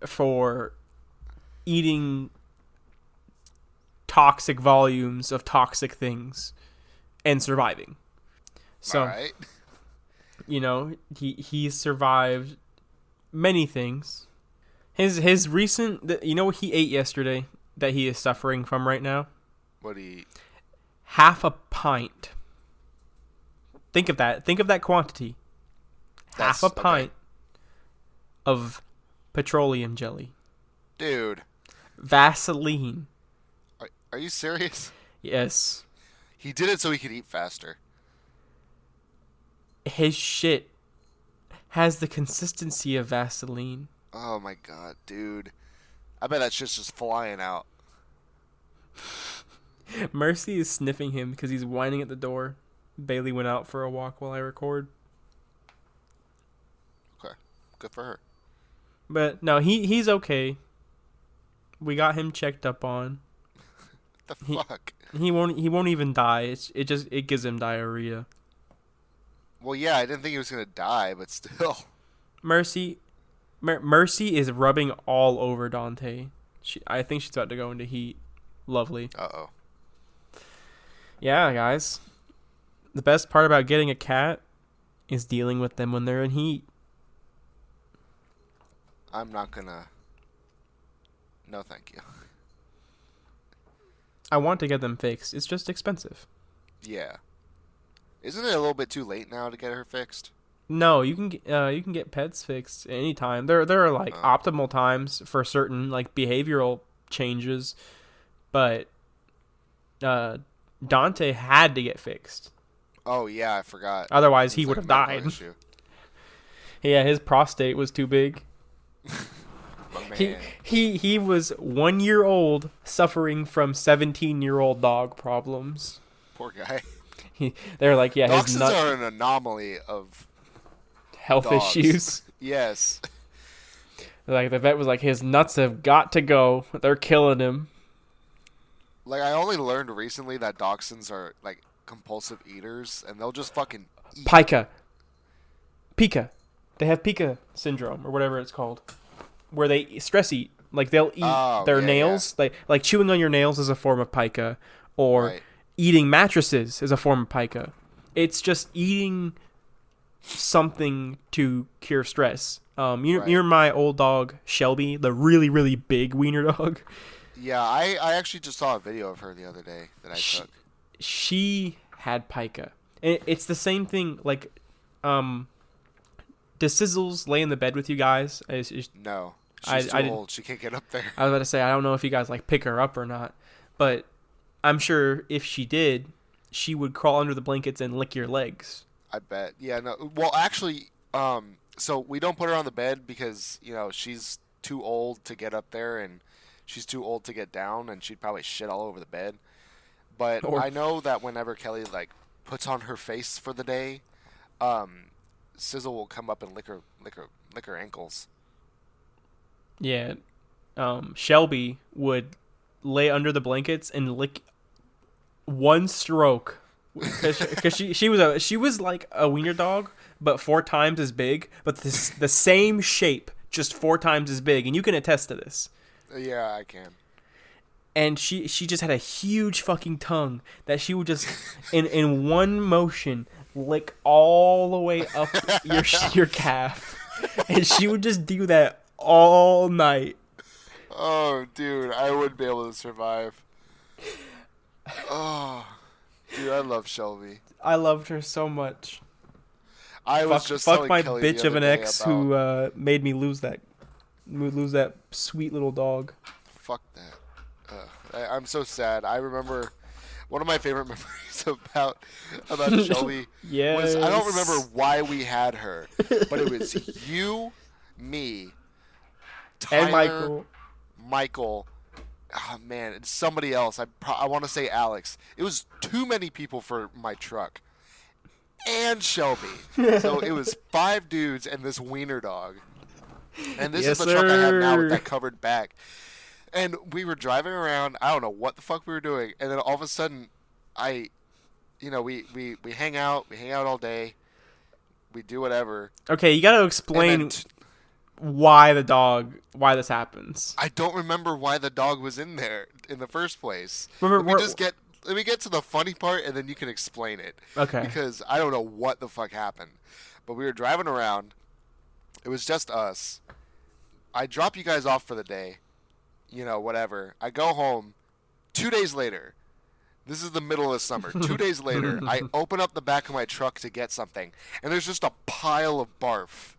Speaker 2: for eating toxic volumes of toxic things and surviving. So,
Speaker 3: All right.
Speaker 2: you know, he survived many things. His recent, you know what he ate yesterday that he is suffering from right now?
Speaker 3: What do you eat?
Speaker 2: Half a pint. Think of that. Think of that quantity. Half a pint of petroleum jelly.
Speaker 3: Dude.
Speaker 2: Vaseline.
Speaker 3: Are you serious?
Speaker 2: Yes.
Speaker 3: He did it so he could eat faster.
Speaker 2: His shit has the consistency of Vaseline.
Speaker 3: Oh my god, dude. I bet that shit's just flying out.
Speaker 2: Mercy is sniffing him because he's whining at the door. Bailey went out for a walk while I record.
Speaker 3: Okay. Good for her.
Speaker 2: But no, he's okay. We got him checked up on.
Speaker 3: The fuck?
Speaker 2: He won't even die. It gives him diarrhea.
Speaker 3: Well, yeah, I didn't think he was gonna die, but still.
Speaker 2: Mercy is rubbing all over Dante. I think she's about to go into heat. Lovely.
Speaker 3: Uh-oh.
Speaker 2: Yeah, guys. The best part about getting a cat is dealing with them when they're in heat.
Speaker 3: I'm not gonna... No, thank you.
Speaker 2: I want to get them fixed. It's just expensive.
Speaker 3: Yeah. Isn't it a little bit too late now to get her fixed?
Speaker 2: No, you can get pets fixed anytime. There are like optimal times for certain like behavioral changes, but Dante had to get fixed.
Speaker 3: Oh yeah, I forgot.
Speaker 2: Otherwise, he would have died. Yeah, his prostate was too big. He was 1 year old suffering from 17-year-old dog problems.
Speaker 3: Poor guy.
Speaker 2: They're like, yeah,
Speaker 3: Dachshunds are an anomaly of
Speaker 2: health
Speaker 3: dogs.
Speaker 2: issues.
Speaker 3: Yes.
Speaker 2: Like the vet was like, his nuts have got to go. They're killing him.
Speaker 3: Like I only learned recently that dachshunds are like compulsive eaters, and they'll just fucking eat.
Speaker 2: Pika. They have Pika syndrome or whatever it's called, where they stress eat. Like they'll eat their nails. Yeah. Like chewing on your nails is a form of pica, or eating mattresses is a form of pica. It's just eating something to cure stress. You're my old dog Shelby, the really really big wiener dog.
Speaker 3: Yeah, I actually just saw a video of her the other day that I took.
Speaker 2: She had pica. It's the same thing. Like, does Sizzles lay in the bed with you guys?
Speaker 3: No, she's too old. She can't get up there.
Speaker 2: I was about to say, I don't know if you guys like pick her up or not, but I'm sure if she did, she would crawl under the blankets and lick your legs.
Speaker 3: I bet. Yeah. No. Well, actually, so we don't put her on the bed because she's too old to get up there and she's too old to get down, and she'd probably shit all over the bed. But I know that whenever Kelly like puts on her face for the day, Sizzle will come up and lick her ankles.
Speaker 2: Yeah, Shelby would lay under the blankets and lick one stroke, because she was like a wiener dog, but 4 times as big, but the same shape, just 4 times as big, and you can attest to this.
Speaker 3: Yeah, I can.
Speaker 2: And she just had a huge fucking tongue that she would just in one motion lick all the way up your calf, and she would just do that all night.
Speaker 3: Oh, dude, I wouldn't be able to survive. Oh, dude, I love Shelby.
Speaker 2: I loved her so much.
Speaker 3: I was just
Speaker 2: Fuck
Speaker 3: telling
Speaker 2: my
Speaker 3: Kelly
Speaker 2: bitch
Speaker 3: the
Speaker 2: of
Speaker 3: other
Speaker 2: an
Speaker 3: day
Speaker 2: ex
Speaker 3: about
Speaker 2: who made me lose that sweet little dog.
Speaker 3: fuck that. I'm so sad. I remember one of my favorite memories about Shelby was I don't remember
Speaker 2: Yes.
Speaker 3: why we had her, but it was you, me,
Speaker 2: And
Speaker 3: Tyler,
Speaker 2: Michael.
Speaker 3: Michael. Oh man, it's somebody else. I want to say Alex. It was too many people for my truck. And Shelby. So it was 5 dudes and this wiener dog. And this is
Speaker 2: Yes,
Speaker 3: the truck I have now with
Speaker 2: sir.
Speaker 3: that covered back. And we were driving around. I don't know what the fuck we were doing. And then all of a sudden, we hang out. We hang out all day. We do whatever.
Speaker 2: Okay, you gotta
Speaker 3: And
Speaker 2: explain why this happens.
Speaker 3: I don't remember why the dog was in there in the first place.
Speaker 2: Remember,
Speaker 3: Let me get to the funny part, and then you can explain it.
Speaker 2: Okay.
Speaker 3: Because I don't know what the fuck happened. But we were driving around. It was just us. I drop you guys off for the day. Whatever. I go home. 2 days later. This is the middle of the summer. 2 days later, I open up the back of my truck to get something, and there's just a pile of barf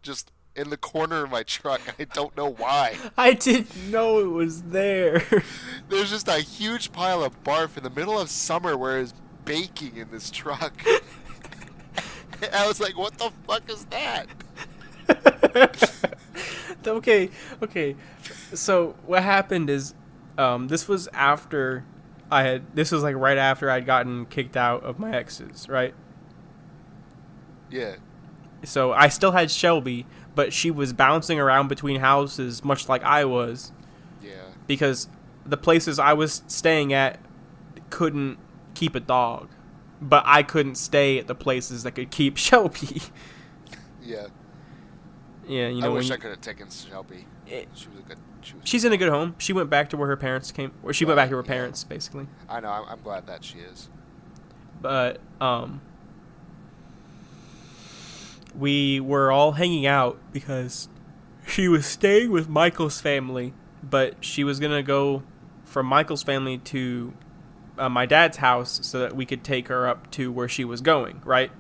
Speaker 3: just in the corner of my truck. I don't know why.
Speaker 2: I didn't know it was there.
Speaker 3: There's just a huge pile of barf in the middle of summer where it's baking in this truck. I was like, what the fuck is that?
Speaker 2: Okay. So what happened is, this was after this was like right after I'd gotten kicked out of my ex's, right?
Speaker 3: Yeah.
Speaker 2: So I still had Shelby, but she was bouncing around between houses much like I was.
Speaker 3: Yeah.
Speaker 2: Because the places I was staying at couldn't keep a dog, but I couldn't stay at the places that could keep Shelby.
Speaker 3: Yeah.
Speaker 2: Yeah,
Speaker 3: I wish I could have taken Shelby. She was a good.
Speaker 2: She's in a good home. She went back to where her parents came, or she went back to her parents, basically.
Speaker 3: I know. I'm glad that she is.
Speaker 2: But we were all hanging out because she was staying with Michael's family, but she was gonna go from Michael's family to my dad's house so that we could take her up to where she was going, right?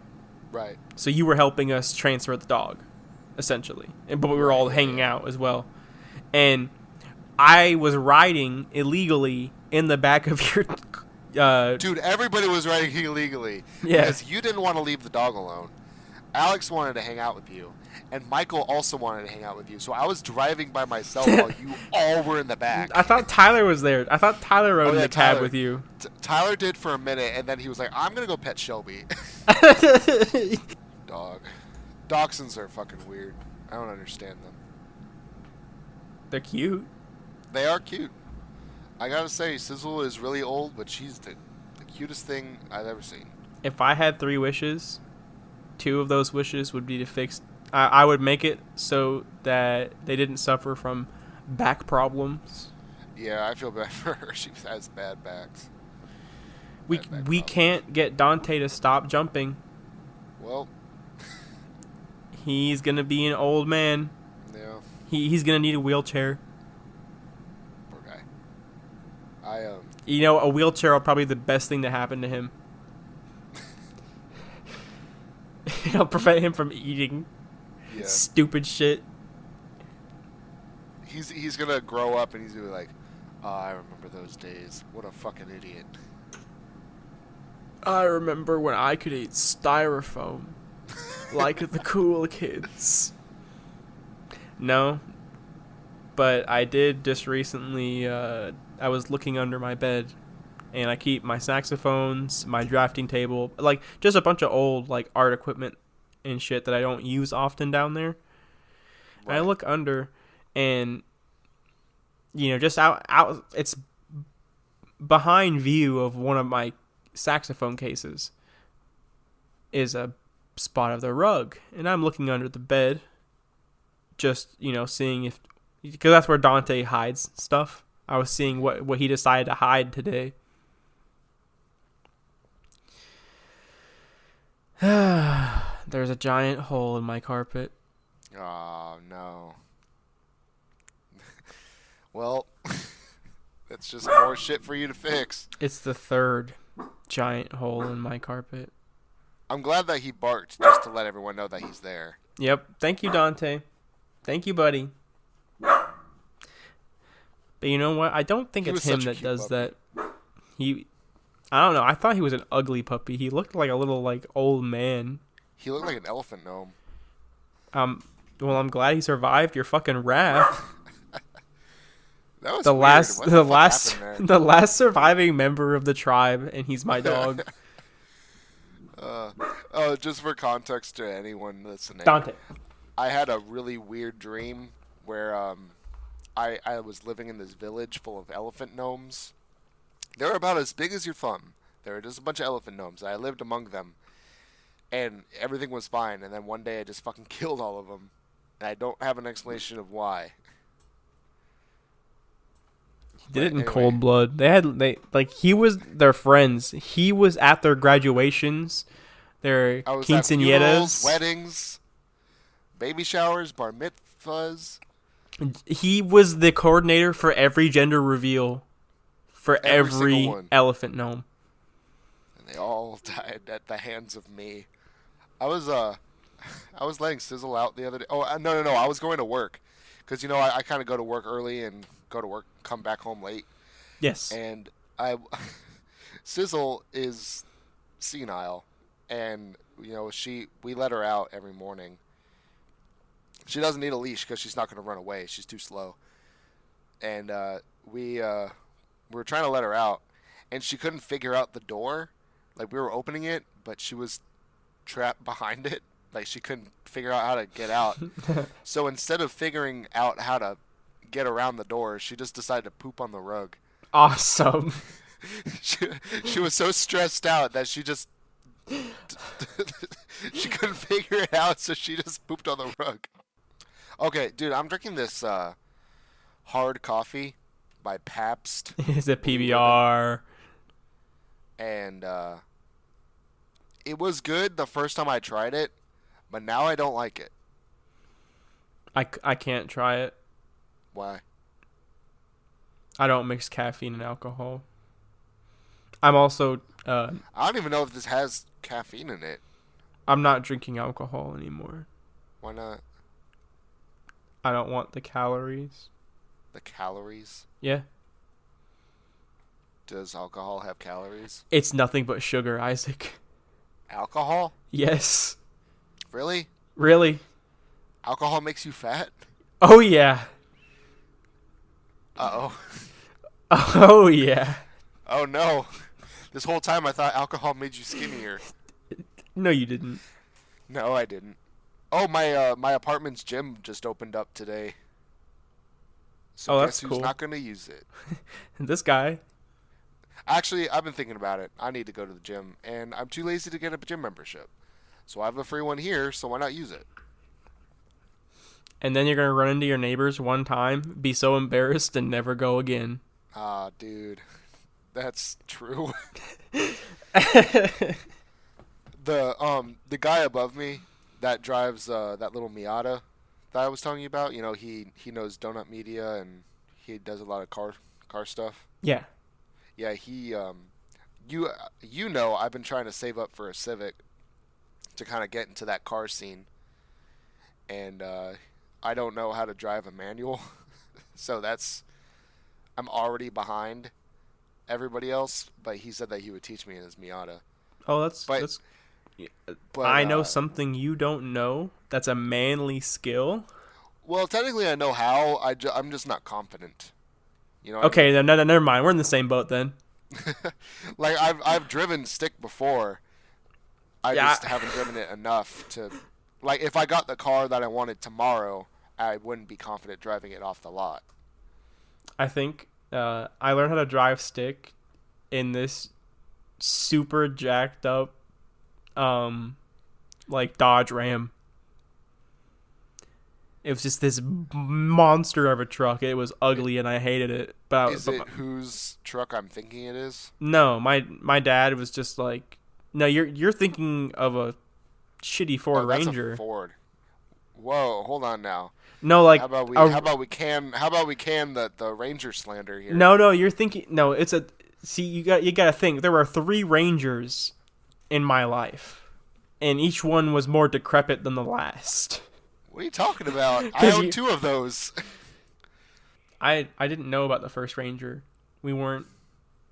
Speaker 3: Right.
Speaker 2: So you were helping us transfer the dog, essentially, but we were all hanging out as well. And I was riding illegally in the back of your...
Speaker 3: Dude, everybody was riding illegally.
Speaker 2: Yeah.
Speaker 3: Because you didn't want to leave the dog alone. Alex wanted to hang out with you. And Michael also wanted to hang out with you. So I was driving by myself while you all were in the back.
Speaker 2: I thought Tyler was there. I thought Tyler rode in the cab with you.
Speaker 3: Tyler did for a minute, and then he was like, I'm going to go pet Shelby. Dog. Dachshunds are fucking weird. I don't understand them.
Speaker 2: They're cute.
Speaker 3: They are cute. I gotta say, Sizzle is really old, but she's the cutest thing I've ever seen.
Speaker 2: If I had 3 wishes, 2 of those wishes would be to fix... I would make it so that they didn't suffer from back problems.
Speaker 3: Yeah, I feel bad for her. She has bad backs.
Speaker 2: We can't get Dante to stop jumping.
Speaker 3: Well...
Speaker 2: He's gonna be an old man.
Speaker 3: Yeah.
Speaker 2: He's gonna need a wheelchair.
Speaker 3: Poor guy. I
Speaker 2: a wheelchair will probably be the best thing to happen to him. It'll prevent him from eating stupid shit.
Speaker 3: He's gonna grow up and he's gonna be like, oh, I remember those days. What a fucking idiot.
Speaker 2: I remember when I could eat styrofoam. Like the cool kids. No. But I did just recently, I was looking under my bed, and I keep my saxophones, my drafting table, like, just a bunch of old, like, art equipment and shit that I don't use often down there. Right. And I look under, and, just out, it's behind view of one of my saxophone cases is a spot of the rug, and I'm looking under the bed, just seeing if, because that's where Dante hides stuff. I was seeing what he decided to hide today. There's a giant hole in my carpet.
Speaker 3: Oh no. Well, that's just more shit for you to fix.
Speaker 2: It's the third giant hole in my carpet.
Speaker 3: I'm glad that he barked just to let everyone know that he's there.
Speaker 2: Yep. Thank you, Dante. Thank you, buddy. But you know what? I don't think it's him that does that. I don't know. I thought he was an ugly puppy. He looked like a little old man.
Speaker 3: He looked like an elephant gnome.
Speaker 2: Well, I'm glad he survived your fucking wrath.
Speaker 3: That was
Speaker 2: the
Speaker 3: weird.
Speaker 2: last,
Speaker 3: What
Speaker 2: the
Speaker 3: fuck
Speaker 2: last,
Speaker 3: happened there?
Speaker 2: the last surviving member of the tribe, and he's my dog.
Speaker 3: Just for context to anyone listening,
Speaker 2: Dante.
Speaker 3: I had a really weird dream where I was living in this village full of elephant gnomes. They were about as big as your thumb. They were just a bunch of elephant gnomes. I lived among them, and everything was fine. And then one day I just fucking killed all of them, and I don't have an explanation of why.
Speaker 2: He did it in cold blood. He was their friends. He was at their graduations, their quinceañeras,
Speaker 3: weddings, baby showers, bar mitzvahs.
Speaker 2: He was the coordinator for every gender reveal for every elephant gnome.
Speaker 3: And they all died at the hands of me. I was letting Sizzle out the other day. Oh, no. I was going to work. Because, I kind of go to work early and go to work, come back home late.
Speaker 2: Yes.
Speaker 3: And Sizzle is senile. And, we let her out every morning. She doesn't need a leash because she's not going to run away. She's too slow. And we were trying to let her out. And she couldn't figure out the door. Like, we were opening it, but she was trapped behind it. Like, she couldn't figure out how to get out. So instead of figuring out how to get around the door, she just decided to poop on the rug.
Speaker 2: Awesome.
Speaker 3: She was so stressed out that she just... she couldn't figure it out, so she just pooped on the rug. Okay, dude, I'm drinking this hard coffee by Pabst.
Speaker 2: It's a PBR.
Speaker 3: And it was good the first time I tried it, but now I don't like it.
Speaker 2: I can't try it.
Speaker 3: Why?
Speaker 2: I don't mix caffeine and alcohol. I'm also...
Speaker 3: I don't even know if this has caffeine in it.
Speaker 2: I'm not drinking alcohol anymore.
Speaker 3: Why not?
Speaker 2: I don't want the calories.
Speaker 3: The calories?
Speaker 2: Yeah.
Speaker 3: Does alcohol have calories?
Speaker 2: It's nothing but sugar, Isaac.
Speaker 3: Alcohol?
Speaker 2: Yes.
Speaker 3: Really?
Speaker 2: Really?
Speaker 3: Alcohol makes you fat?
Speaker 2: Oh, yeah.
Speaker 3: Uh-oh.
Speaker 2: Oh, yeah.
Speaker 3: Oh, no. This whole time I thought alcohol made you skinnier.
Speaker 2: No, you didn't.
Speaker 3: No, I didn't. Oh, my apartment's gym just opened up today. So
Speaker 2: that's
Speaker 3: guess
Speaker 2: cool.
Speaker 3: Who's not going to use it?
Speaker 2: This guy.
Speaker 3: Actually, I've been thinking about it. I need to go to the gym, and I'm too lazy to get a gym membership. So I have a free one here, so why not use it?
Speaker 2: And then you're going to run into your neighbors one time, be so embarrassed, and never go again.
Speaker 3: Ah, dude. That's true. The guy above me that drives that little Miata that I was telling you about, he knows Donut Media and he does a lot of car stuff.
Speaker 2: Yeah.
Speaker 3: Yeah, he I've been trying to save up for a Civic to kind of get into that car scene. And I don't know how to drive a manual. So I'm already behind everybody else, but he said that he would teach me in his Miata.
Speaker 2: Oh, that's I know something you don't know. That's a manly skill.
Speaker 3: Well, technically I know how. I'm just not confident.
Speaker 2: Okay, then never mind. We're in the same boat then.
Speaker 3: Like I've driven stick before. I just haven't driven it enough to. Like if I got the car that I wanted tomorrow, I wouldn't be confident driving it off the lot.
Speaker 2: I think I learned how to drive stick in this super jacked up Dodge Ram. It was just this monster of a truck. It was ugly and I hated it.
Speaker 3: Is it whose truck I'm thinking it is?
Speaker 2: No, my dad was just like, no, you're thinking of a shitty Ford Ranger.
Speaker 3: That's a Ford. Whoa, hold on now.
Speaker 2: No, like
Speaker 3: how about we can the Ranger slander here?
Speaker 2: no. You're thinking no. It's a see. You got to think. There were 3 Rangers in my life, and each one was more decrepit than the last.
Speaker 3: What are you talking about? I own 2 of those.
Speaker 2: I didn't know about the first Ranger. We weren't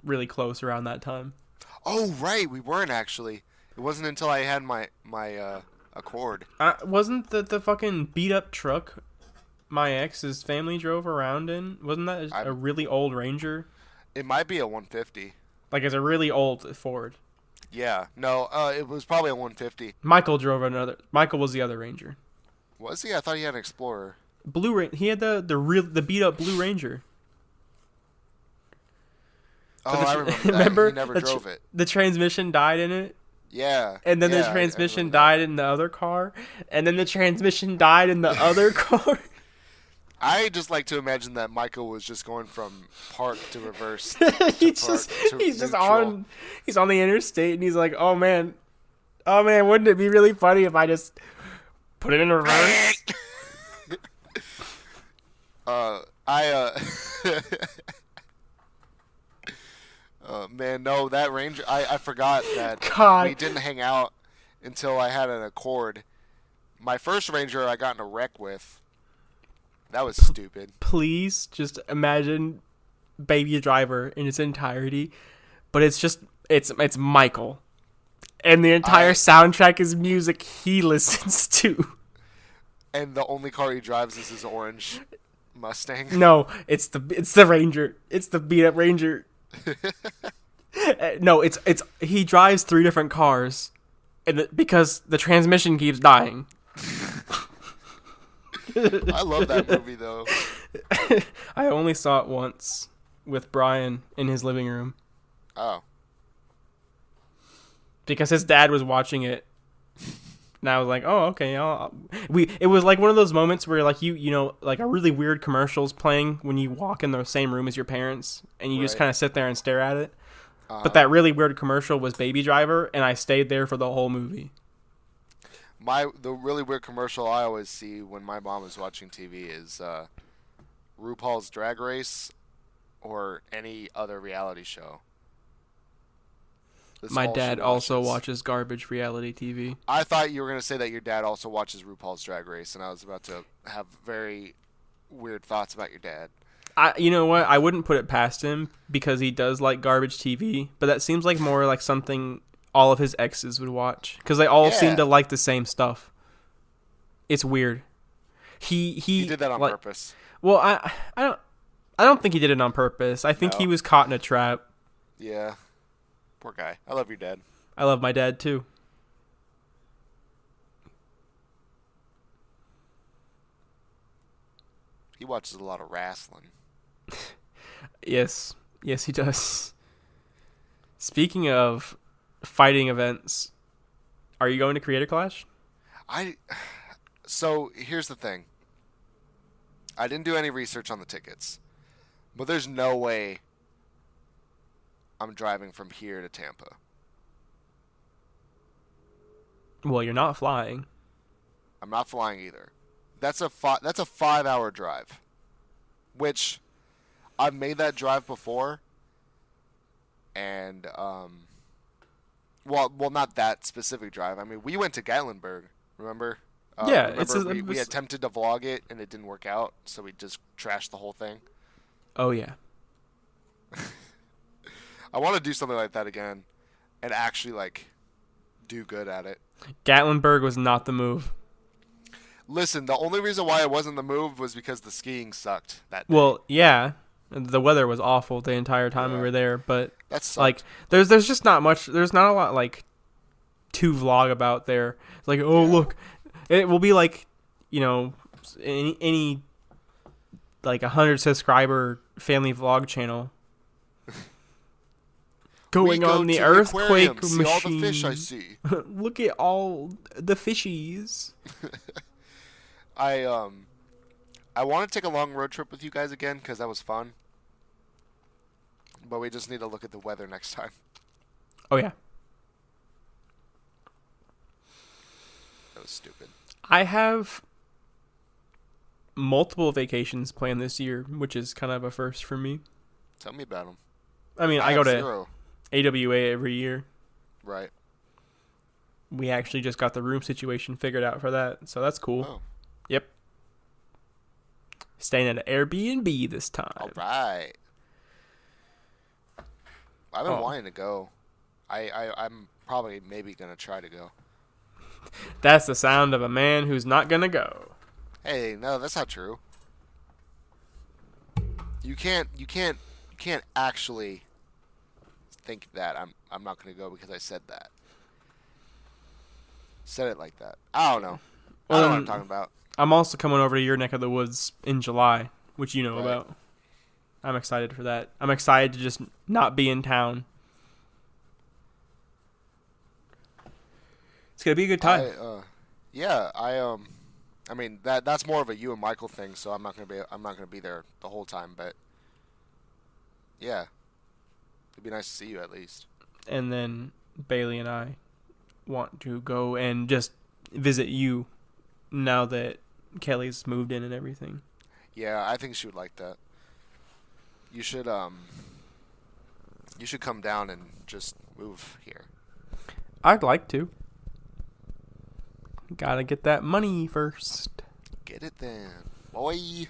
Speaker 2: really close around that time.
Speaker 3: Oh right, we weren't actually. It wasn't until I had my Accord.
Speaker 2: Wasn't the fucking beat up truck my ex's family drove around in? Wasn't that a really old Ranger?
Speaker 3: It might be a 150.
Speaker 2: Like it's a really old Ford.
Speaker 3: Yeah. No, it was probably a 150.
Speaker 2: Michael was the other Ranger.
Speaker 3: Was he? I thought he had an Explorer.
Speaker 2: He had the beat up Blue Ranger.
Speaker 3: Oh, I remember that.
Speaker 2: Remember?
Speaker 3: He never drove it.
Speaker 2: The transmission died in it.
Speaker 3: Yeah.
Speaker 2: And then the transmission died in the other car. And then the transmission died in the other car.
Speaker 3: I just like to imagine that Michael was just going from park to reverse.
Speaker 2: He's on the interstate and he's like, oh man, wouldn't it be really funny if I just put it in reverse?
Speaker 3: Man, no, that Ranger, I forgot that we didn't hang out until I had an Accord. My first Ranger I got in a wreck with. That was stupid.
Speaker 2: Please just imagine Baby Driver in its entirety, but it's Michael. And the entire soundtrack is music he listens to. And
Speaker 3: the only car he drives is his orange Mustang.
Speaker 2: No, it's the Ranger. It's the beat up Ranger. No, it's he drives 3 different cars, and because the transmission keeps dying.
Speaker 3: I love that movie though.
Speaker 2: I only saw it once with Brian in his living room.
Speaker 3: Oh.
Speaker 2: Because his dad was watching it. And I was like, oh, okay. It was like one of those moments where like you know, like a really weird commercial's playing when you walk in the same room as your parents and you just kind of sit there and stare at it. But that really weird commercial was Baby Driver, and I stayed there for the whole movie.
Speaker 3: The really weird commercial I always see when my mom is watching TV is RuPaul's Drag Race or any other reality show.
Speaker 2: My dad also watches garbage reality TV.
Speaker 3: I thought you were going to say that your dad also watches RuPaul's Drag Race, and I was about to have very weird thoughts about your dad.
Speaker 2: You know what? I wouldn't put it past him because he does like garbage TV, but that seems like more like something all of his exes would watch because they all seem to like the same stuff. It's weird. He
Speaker 3: did that on purpose.
Speaker 2: Well, I don't think he did it on purpose. I think he was caught in a trap.
Speaker 3: Yeah. Poor guy. I love your dad.
Speaker 2: I love my dad too.
Speaker 3: He watches a lot of wrestling.
Speaker 2: Yes, he does. Speaking of fighting events, are you going to Creator Clash?
Speaker 3: So here's the thing. I didn't do any research on the tickets, but there's no way I'm driving from here to Tampa.
Speaker 2: Well, you're not flying.
Speaker 3: I'm not flying either. That's a 5-hour drive, which I've made that drive before, and well, not that specific drive. I mean, we went to Gatlinburg, remember? We attempted to vlog it and it didn't work out, so we just trashed the whole thing.
Speaker 2: Oh yeah.
Speaker 3: I want to do something like that again, and actually like do good at it.
Speaker 2: Gatlinburg was not the move.
Speaker 3: Listen, the only reason why it wasn't the move was because the skiing sucked that day.
Speaker 2: Well, yeah, the weather was awful the entire time we were there, but
Speaker 3: that's
Speaker 2: like there's just not much. There's not a lot like to vlog about there. It's like, oh look, it will be like, you know, any like 100 subscriber family vlog channel. Going on the earthquake machine.
Speaker 3: See all the fish I see.
Speaker 2: Look at all the fishies.
Speaker 3: I want to take a long road trip with you guys again because that was fun. But we just need to look at the weather next time.
Speaker 2: Oh yeah.
Speaker 3: That was stupid.
Speaker 2: I have multiple vacations planned this year, which is kind of a first for me.
Speaker 3: Tell me about them.
Speaker 2: I mean, I go to
Speaker 3: zero.
Speaker 2: AWA every year.
Speaker 3: Right.
Speaker 2: We actually just got the room situation figured out for that, so that's cool.
Speaker 3: Oh.
Speaker 2: Yep. Staying at an Airbnb this time.
Speaker 3: All right. I've been wanting to go. I'm probably maybe gonna try to go.
Speaker 2: That's the sound of a man who's not gonna go.
Speaker 3: Hey, no, that's not true. You can't actually think that I'm not gonna go because I said that. Said it like that. I don't know. I don't know what I'm talking about.
Speaker 2: I'm also coming over to your neck of the woods in July, which you know
Speaker 3: Right.
Speaker 2: about. I'm excited for that. I'm excited to just not be in town. It's gonna be a good time.
Speaker 3: I mean that's more of a you and Michael thing, so I'm not gonna be there the whole time, but yeah, it'd be nice to see you at least.
Speaker 2: And then Bailey and I want to go and just visit you now that Kelly's moved in and everything.
Speaker 3: Yeah, I think she would like that. You should come down and just move here.
Speaker 2: I'd like to. Gotta get that money first.
Speaker 3: Get it then, boy.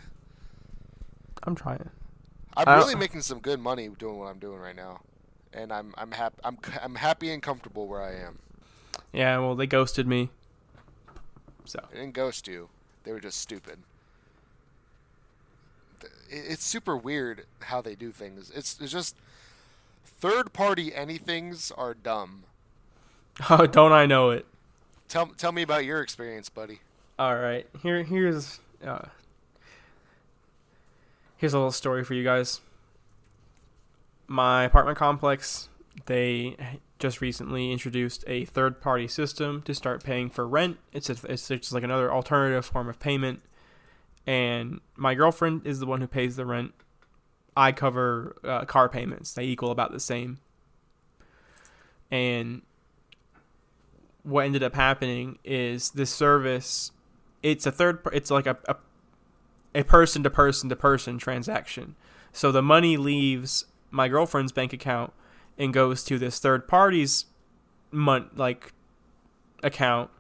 Speaker 2: I'm trying.
Speaker 3: I'm really making some good money doing what I'm doing right now, and I'm happy and comfortable where I am.
Speaker 2: Yeah, well, they ghosted me. So
Speaker 3: They didn't ghost you. They were just stupid. It's super weird how they do things. It's just third-party anythings are dumb.
Speaker 2: oh, don't I know it?
Speaker 3: Tell me about your experience, buddy.
Speaker 2: All right, here's a little story for you guys. My apartment complex, they just recently introduced a third-party system to start paying for rent. It's just like another alternative form of payment. And my girlfriend is the one who pays the rent. I cover car payments. They equal about the same. And what ended up happening is this service, it's like a person to person to person transaction. So the money leaves my girlfriend's bank account and goes to this third party's account,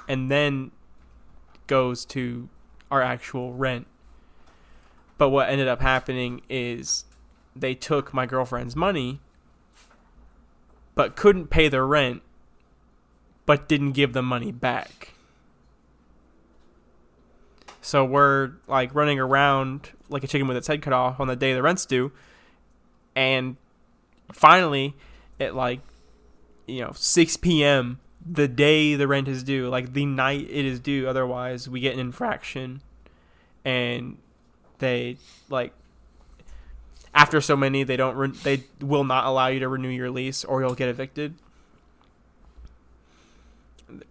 Speaker 2: and then goes to our actual rent. But what ended up happening is they took my girlfriend's money but couldn't pay the rent, but didn't give the money back. So we're like running around like a chicken with its head cut off on the day the rent's due. And finally, at 6 p.m., the day the rent is due, like the night it is due, otherwise we get an infraction. And they after so many, they will not allow you to renew your lease, or you'll get evicted.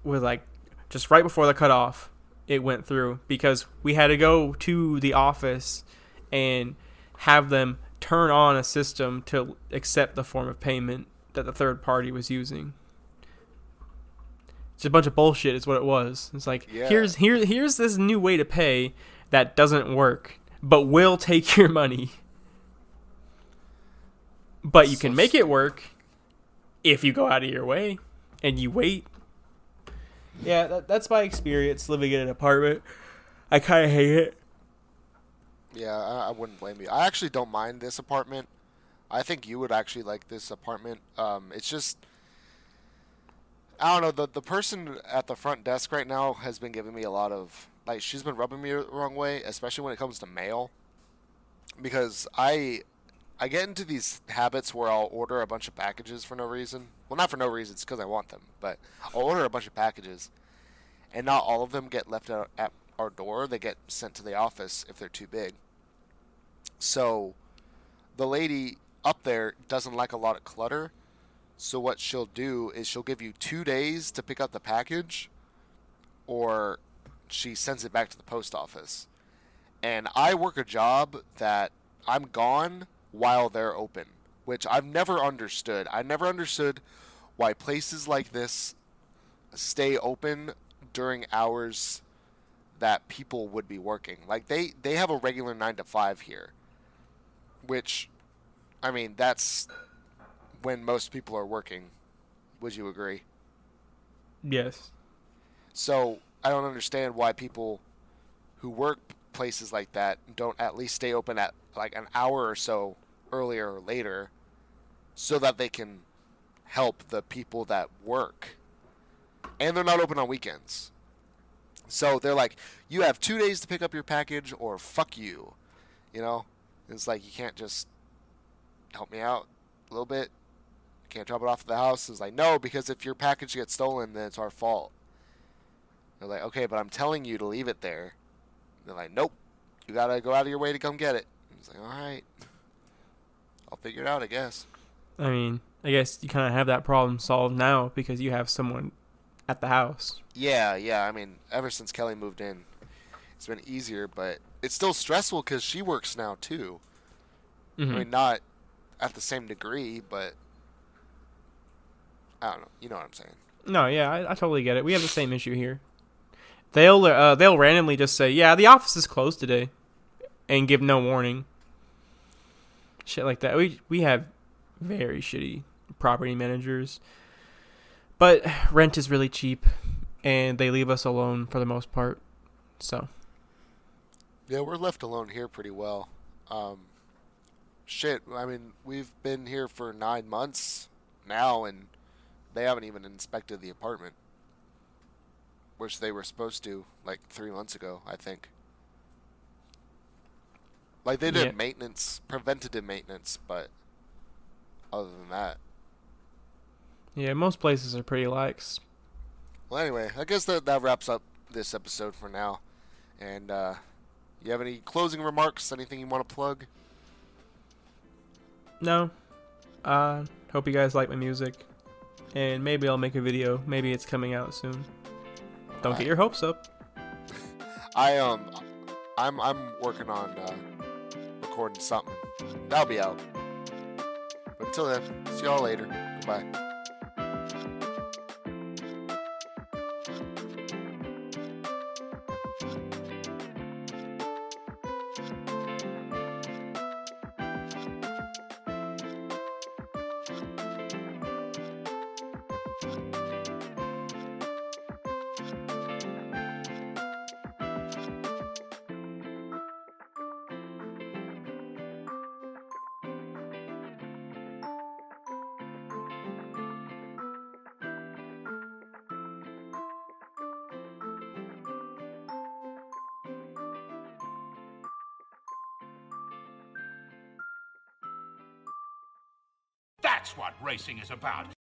Speaker 2: With just right before the cutoff, it went through because we had to go to the office and have them turn on a system to accept the form of payment that the third party was using. It's a bunch of bullshit is what it was. It's like, here's this new way to pay that doesn't work, but will take your money. But you can make it work if you go out of your way and you wait. Yeah, that's my experience living in an apartment. I kind of hate it.
Speaker 3: Yeah, I wouldn't blame you. I actually don't mind this apartment. I think you would actually like this apartment. It's just, I don't know, the person at the front desk right now has been giving me a lot of, she's been rubbing me the wrong way, especially when it comes to mail. Because I get into these habits where I'll order a bunch of packages for no reason. Well, not for no reason, it's because I want them. But I'll order a bunch of packages, and not all of them get left out at our door. They get sent to the office if they're too big. So the lady up there doesn't like a lot of clutter. So what she'll do is she'll give you 2 days to pick up the package, or she sends it back to the post office. And I work a job that I'm gone while they're open, which I've never understood. I never understood why places like this stay open during hours that people would be working. Like they have a regular 9 to 5 here, which, I mean, that's when most people are working. Would you agree?
Speaker 2: Yes.
Speaker 3: So I don't understand why people who work places like that don't at least stay open at like an hour or so earlier or later so that they can help the people that work. And they're not open on weekends. So they're like, you have 2 days to pick up your package or fuck you. You know? It's like, you can't just help me out a little bit. Can't drop it off at the house. It's like, no, because if your package gets stolen, then it's our fault. They're like, okay, but I'm telling you to leave it there. They're like, nope, you gotta go out of your way to come get it. It's like, all right, I'll figure it out, I guess.
Speaker 2: I mean, I guess you kind of have that problem solved now because you have someone at the house.
Speaker 3: Yeah. I mean, ever since Kelly moved in, it's been easier, but it's still stressful because she works now too.
Speaker 2: Mm-hmm.
Speaker 3: I mean, not at the same degree, but I don't know. You know what I'm saying?
Speaker 2: No, yeah, I totally get it. We have the same issue here. They'll randomly just say, yeah, the office is closed today, and give no warning. Shit like that. We have very shitty property managers, but rent is really cheap, and they leave us alone for the most part. So
Speaker 3: Yeah, we're left alone here pretty well. Shit, I mean, we've been here for 9 months now, and they haven't even inspected the apartment, which they were supposed to like 3 months ago, I think. Like they did maintenance, preventative maintenance, but other than that.
Speaker 2: Yeah, most places are pretty lax.
Speaker 3: Well, anyway, I guess that wraps up this episode for now. And you have any closing remarks? Anything you want to plug?
Speaker 2: No. Hope you guys like my music. And maybe I'll make a video. Maybe it's coming out soon. Don't get your hopes up.
Speaker 3: I'm working on recording something. That'll be out. But until then, see y'all later. Goodbye.
Speaker 1: That's what racing is about.